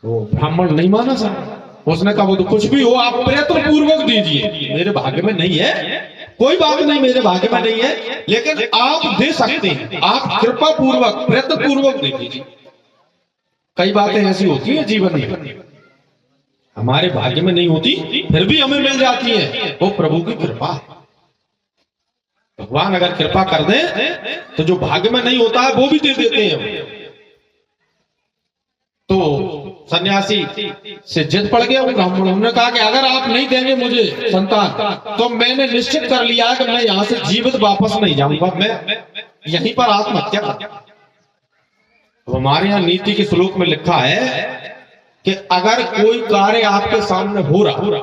तो ब्राह्मण नहीं माना सर, उसने कहा वो तो कुछ भी हो आप प्रयत्न पूर्वक दीजिए, मेरे भाग्य में नहीं है, कोई बात नहीं, मेरे भाग्य में नहीं है, लेकिन आप दे सकते हैं, आप कृपा पूर्वक प्रयत्न पूर्वक दे दीजिए। कई बातें ऐसी होती है जीवन में, हमारे भाग्य में नहीं होती फिर भी हमें मिल जाती है, वो प्रभु की कृपा है। भगवान अगर कृपा कर दे तो जो भाग्य में नहीं होता है वो भी दे देते हैं। तो सन्यासी से जिद पड़ गया वो ब्राह्मण, ने कहा कि अगर आप नहीं देंगे मुझे संतान तो मैंने निश्चित कर लिया है कि मैं यहां से जीवित वापस नहीं जाऊंगा, मैं यहीं पर आत्महत्या कर। तो हमारे यहाँ नीति के श्लोक में लिखा है कि अगर कोई कार्य आपके सामने हो रहा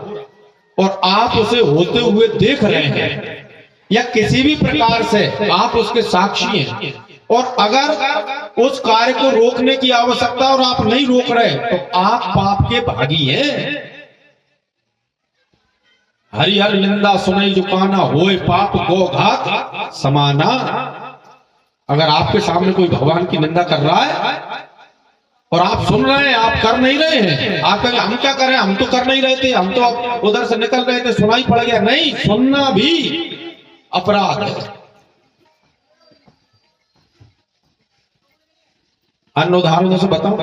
और आप उसे होते हुए देख रहे हैं या किसी भी प्रकार से आप उसके साक्षी हैं और अगर उस कार्य को रोकने की आवश्यकता और आप नहीं रोक रहे तो आप पाप के भागी हैं। हरिहर निंदा सुनई जो काना होए पाप गो घात समाना। अगर आपके सामने कोई भगवान की निंदा कर रहा है और आप सुन रहे हैं, आप कर नहीं रहे हैं, आप कहेंगे हम क्या करें, हम तो कर नहीं रहे थे, हम तो उधर से निकल रहे थे, सुनाई पड़ गया। नहीं, सुनना भी अपराध है। अन्य उदाहरणों से बताओ,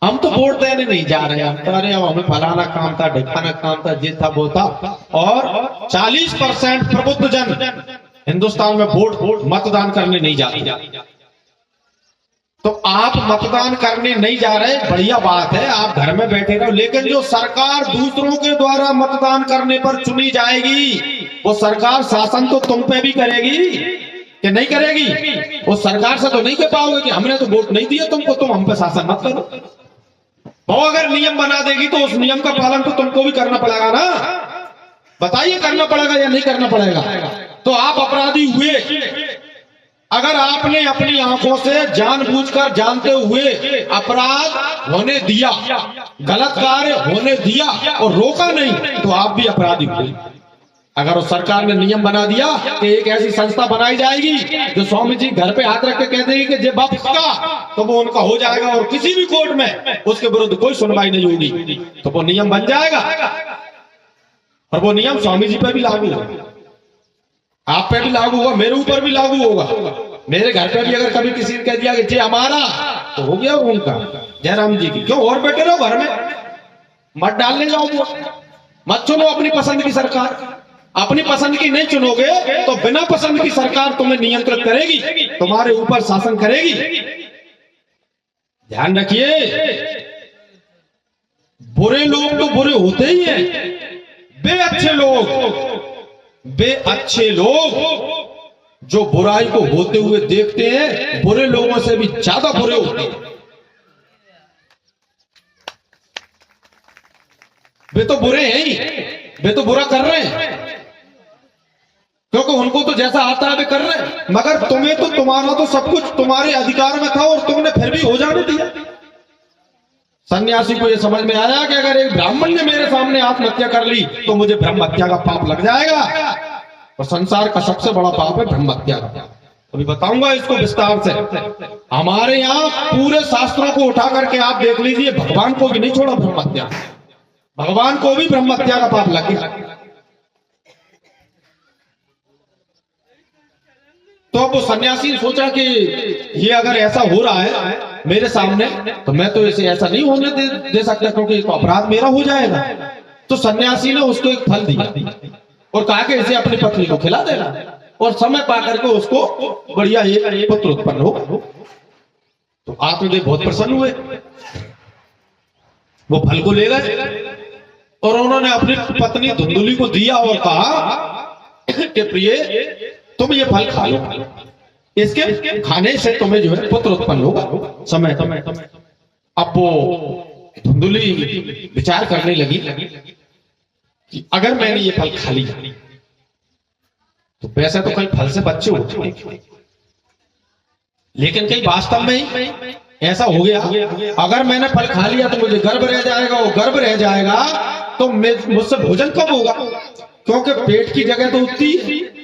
हम तो वोट देने नहीं जा रहे, हम तो अरे हमें फलाना काम था, ढिकाना काम था, ये था वो था। और 40% प्रबुद्ध जन हिंदुस्तान में वोट मतदान करने नहीं जाते। तो आप मतदान करने नहीं जा रहे, बढ़िया बात है, आप घर में बैठे रहो। लेकिन जो सरकार दूसरों के द्वारा मतदान करने पर चुनी जाएगी, वो सरकार शासन तो तुम पे भी करेगी कि नहीं करेगी? वो सरकार से तो नहीं कह पाओगे कि हमने तो वोट नहीं दिया तुमको, तुम हम पे शासन मत करो। वो अगर नियम बना देगी तो उस नियम का पालन तो तुमको भी करना पड़ेगा ना। बताइए, करना पड़ेगा या नहीं करना पड़ेगा? तो आप अपराधी हुए अगर आपने अपनी आंखों से जानबूझकर जानते हुए अपराध होने दिया, गलत कार्य होने दिया और रोका नहीं, तो आप भी अपराधी हुए। अगर उस सरकार ने नियम बना दिया कि एक ऐसी संस्था बनाई जाएगी जो स्वामी जी घर पे हाथ रख के कह देंगे कि जे बाप का, तो वो उनका हो जाएगा और किसी भी कोर्ट में उसके विरुद्ध कोई सुनवाई नहीं होगी, तो वो नियम बन जाएगा। और वो नियम स्वामी जी पे भी लागू होगा, आप पे भी लागू होगा, मेरे ऊपर भी लागू होगा। मेरे घर पे भी अगर कभी किसी ने कह दिया कि जे हमारा, तो हो गया उनका। जयराम जी की क्यों और बैठे रहो घर में, मत डालने जाओ, मत चुनो अपनी पसंद की सरकार। अपनी पसंद की नहीं चुनोगे तो बिना पसंद की सरकार तुम्हें नियंत्रित करेगी, तुम्हारे ऊपर शासन करेगी। ध्यान रखिए, बुरे लोग तो बुरे होते ही हैं, बे अच्छे लोग जो बुराई को होते हुए देखते हैं, बुरे लोगों से भी ज्यादा बुरे होते हैं। वे तो बुरे हैं ही, वे तो बुरा कर रहे हैं, क्योंकि उनको तो जैसा आता है वे कर रहे हैं। मगर तुम्हें तो, तुम्हारा तो सब कुछ तुम्हारे अधिकार में था और तुमने फिर भी हो जाने दिया। सन्यासी को यह समझ में आया कि अगर एक ब्राह्मण ने मेरे सामने आत्महत्या कर ली तो मुझे ब्रह्म हत्या का पाप लग जाएगा, और संसार का सबसे बड़ा पाप है ब्रह्म हत्या का। अभी बताऊंगा इसको विस्तार से। हमारे यहाँ पूरे शास्त्रों को उठा करके आप देख लीजिए, भगवान को भी नहीं छोड़ा ब्रह्म हत्या, भगवान को भी ब्रह्म हत्या का पाप लग गया। तो अब वो सन्यासी ने सोचा कि ये अगर ऐसा हो रहा है मेरे सामने, तो मैं तो इसे ऐसा नहीं होने दे सकता, क्योंकि तो अपराध मेरा हो जाएगा। तो सन्यासी ने उसको एक फल दिया और कहा कि इसे अपनी पत्नी को खिला देना, और समय पा करके उसको बढ़िया एक पुत्र उत्पन्न हो। तो आत्मदेव बहुत प्रसन्न हुए, वो फल को ले गए और उन्होंने अपनी पत्नी धुंधुली को दिया और कहा कि प्रिय, तुम ये फल खा लो, इसके खाने से तुम्हें जो है पुत्र उत्पन्न होगा समय। अब वो धुंधुली विचार करने लगी कि अगर मैंने ये फल खा लिया तो वैसे तो कई फल से बच्चे होते हैं, लेकिन कई वास्तव में ही ऐसा हो गया, अगर मैंने फल खा लिया तो मुझे गर्भ रह जाएगा, वो गर्भ रह जाएगा तो मुझसे भोजन कब होगा, क्योंकि पेट की जगह तो उतनी है।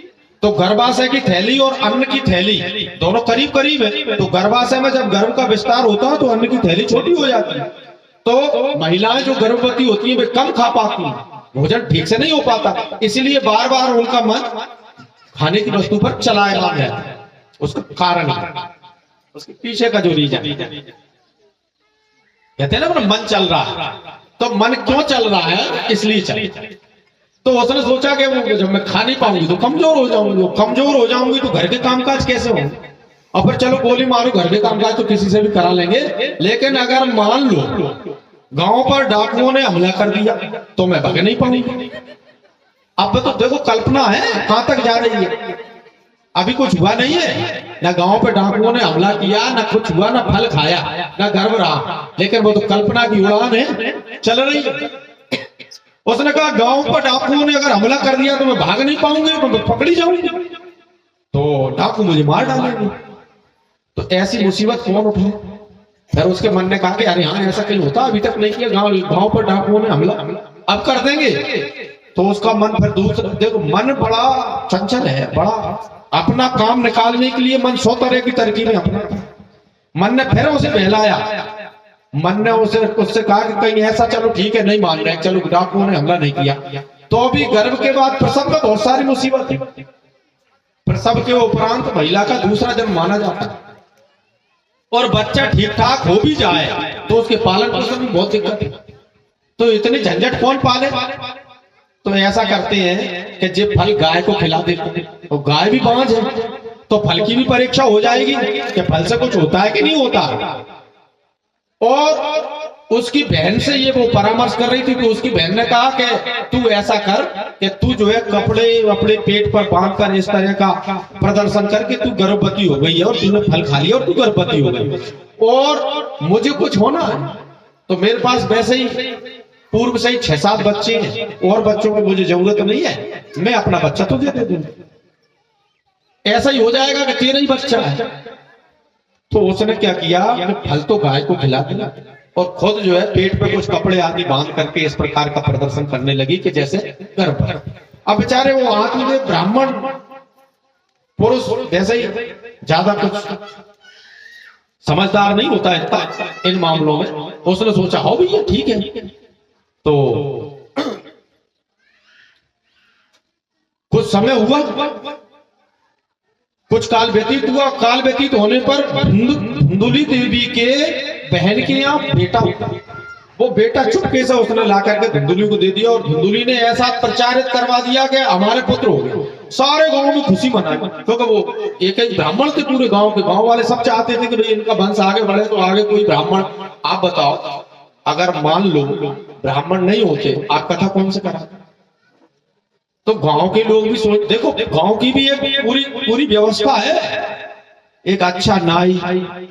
तो गर्भाशय की थैली और अन्न की थैली दोनों करीब करीब है। तो गर्भाशय में जब गर्भ का विस्तार होता है तो अन्न की थैली छोटी हो जाती है। तो महिलाएं जो गर्भवती होती हैं वे कम खा पाती हैं, भोजन ठीक से नहीं हो पाता, इसलिए बार बार उनका मन खाने की वस्तु पर चलायमान है। उसका कारण है, उसके पीछे का जो रीजन कहते हैं ना, मन चल रहा है। तो मन क्यों चल रहा है, इसलिए चल। तो उसने सोचा कि वो जब मैं खा नहीं पाऊंगी तो कमजोर हो जाऊंगी, कमजोर हो जाऊंगी तो घर के कामकाज कैसे होंगे। और फिर चलो गोली मारो, घर के कामकाज तो किसी से भी करा लेंगे, लेकिन अगर मान लो गांव पर डाकुओं ने हमला कर दिया तो मैं भाग नहीं पाऊंगी। अब तो देखो कल्पना है कहां तक जा रही है। अभी कुछ हुआ नहीं है, ना गांव पे डाकुओं ने हमला किया, ना कुछ हुआ, ना फल खाया, ना गर्भ रहा, लेकिन वो तो कल्पना की उड़ान है, चल रही है। उसने कहा गांव पर डाकुओं ने अगर हमला कर दिया तो मैं भाग नहीं पाऊंगी, तो मैं पकड़ी जाऊंगी, तो डाकू मुझे मार डालेंगे। तो ऐसी मुसीबत कौन उठाए? फिर उसके मन ने कहा कि अरे हाँ, ऐसा कहीं होता, अभी तक नहीं किया, गांव पर डाकुओं ने हमला, अब कर देंगे। तो उसका मन फिर दूसरा, देखो मन बड़ा चंचल है, बड़ा अपना काम निकालने के लिए मन 100 तरह की तरकीबें अपना। मन ने फिर उसे बहलाया, मन ने उससे कहा कि कहीं ऐसा, चलो ठीक है नहीं मान रहे, चलो डाकुओं ने हमला नहीं किया, तो भी गर्भ के बाद प्रसव में बहुत सारी मुसीबत है। प्रसव के उपरांत महिला का दूसरा जन्म माना जाता है, और बच्चा ठीक ठाक हो भी जाए तो उसके पालन पोषण में बहुत दिक्कत है। तो इतनी झंझट कौन पाले? तो ऐसा करते हैं कि जब फल गाय को खिला देते हैं, तो गाय भी बांझ है, तो फल की भी परीक्षा हो जाएगी कि फल से कुछ होता है कि नहीं होता। और उसकी बहन से ये वो परामर्श कर रही थी, तो उसकी बहन ने कहा कि तू ऐसा कर कि तू जो है कपड़े अपने पेट पर बांध कर इस तरह का प्रदर्शन करके तू गर्भवती हो गई है, और तूने फल खा लिया और तू गर्भवती हो गई, और मुझे कुछ होना है, तो मेरे पास वैसे ही पूर्व से ही 6-7 बच्चे हैं, और बच्चों की मुझे जरूरत नहीं है, मैं अपना बच्चा तो दे दूं, ऐसा ही हो जाएगा कि तेरा ही बच्चा है। तो उसने क्या किया, फल तो गाय को खिला दिया, और खुद जो है पेट पे कुछ कपड़े आदि बांध करके इस प्रकार का प्रदर्शन करने लगी कि जैसे गर्भ। अब बेचारे वो आत्मदेव ब्राह्मण पुरुष वैसे ही ज्यादा कुछ समझदार नहीं होता है इन मामलों में। उसने सोचा हो भैया ठीक है, तो कुछ समय हुआ, कुछ काल व्यतीत हुआ। काल व्यतीत होने पर धुंधुली देवी के बहन के यहाँ बेटा हुआ। वो बेटा चुपके से उसने ला करके धुंधुली को दे दिया, और धुंधुली ने ऐसा प्रचारित करवा दिया कि हमारे पुत्र हो गए। सारे गांव में खुशी मनाई, क्योंकि वो एक ही ब्राह्मण थे, पूरे गांव के गांव वाले सब चाहते थे कि भाई इनका वंश आगे बढ़े, तो आगे कोई ब्राह्मण। आप बताओ, अगर मान लो ब्राह्मण नहीं होते, आप कथा कौन से करा? तो गांव के लोग भी सोच, देखो गांव की भी एक पूरी व्यवस्था है, एक अच्छा नाई,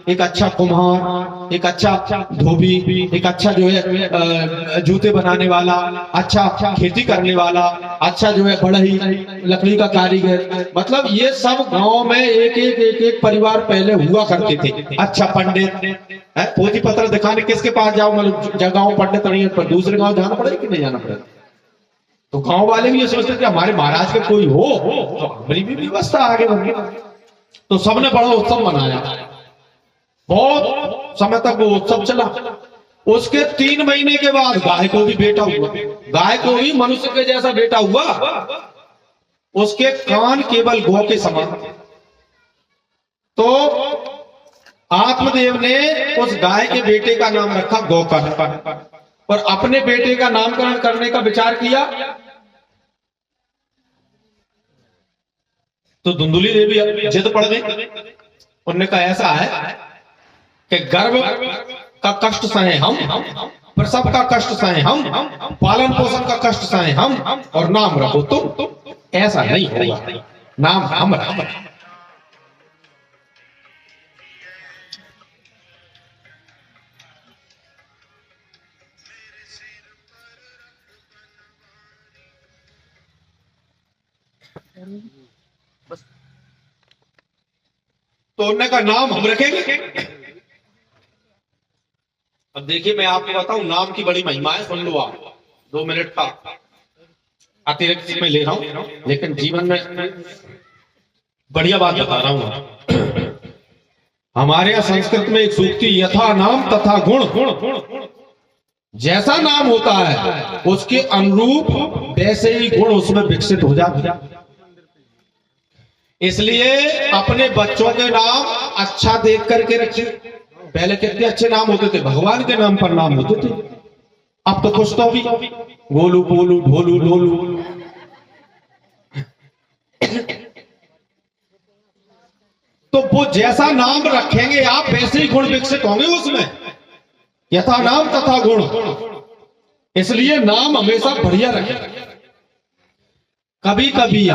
एक अच्छा कुम्हार, एक अच्छा धोबी, एक अच्छा जो है जूते बनाने वाला, अच्छा खेती करने वाला, अच्छा जो है बढ़ई लकड़ी का कारीगर। मतलब ये सब गांव में एक परिवार पहले हुआ करते थे। अच्छा पंडित, पोथी पत्र दिखाने किसके पास जाओ, मतलब जगह पंडित नहीं है, पर दूसरे गांव जाना पड़ेगा कि नहीं जाना पड़ेगा? तो गांव वाले भी ये सोचते थे हमारे महाराज के कोई हो तो हमारी भी व्यवस्था आगे बढ़ गई। तो सबने बड़ा उत्सव मनाया, बहुत समय तक वो उत्सव चला। उसके 3 महीने के बाद गाय को भी बेटा हुआ। गाय को भी मनुष्य के जैसा बेटा हुआ। उसके कान केवल गौ के समान। तो आत्मदेव ने उस गाय के बेटे का नाम रखा गोकर्ण, और अपने बेटे का नामकरण करने का विचार किया। तो धुंधुली देवी जिद पड़ गई। उन्होंने कहा ऐसा है कि गर्भ का कष्ट सहे हम, प्रसव का कष्ट सहे हम, पालन पोषण का कष्ट सहे हम, और नाम रखो तुम। ऐसा नहीं होगा, नाम हम रखो। तो उन्होंने का नाम हम रखेंगे। अब देखिए मैं आपको बताऊं, नाम की बड़ी महिमा है, सुन लो आप। 2 मिनट का अतिरिक्त मैं ले रहा हूं, लेकिन जीवन में बढ़िया बात बता रहा हूं। हमारे यहाँ संस्कृत में एक सूक्ति, यथा नाम तथा गुण। जैसा नाम होता है उसके अनुरूप वैसे ही गुण उसमें विकसित हो जाते हैं। इसलिए अपने बच्चों के नाम अच्छा देख करके रखिए। पहले कितने अच्छे नाम होते थे, भगवान के नाम पर नाम होते थे। अब तो कुछ तो भी गोलू बोलू ढोलू ढोलू। तो वो जैसा नाम रखेंगे आप, वैसे ही गुण विकसित होंगे उसमें। यथा नाम तथा गुण। इसलिए नाम हमेशा बढ़िया रखें। कभी कभी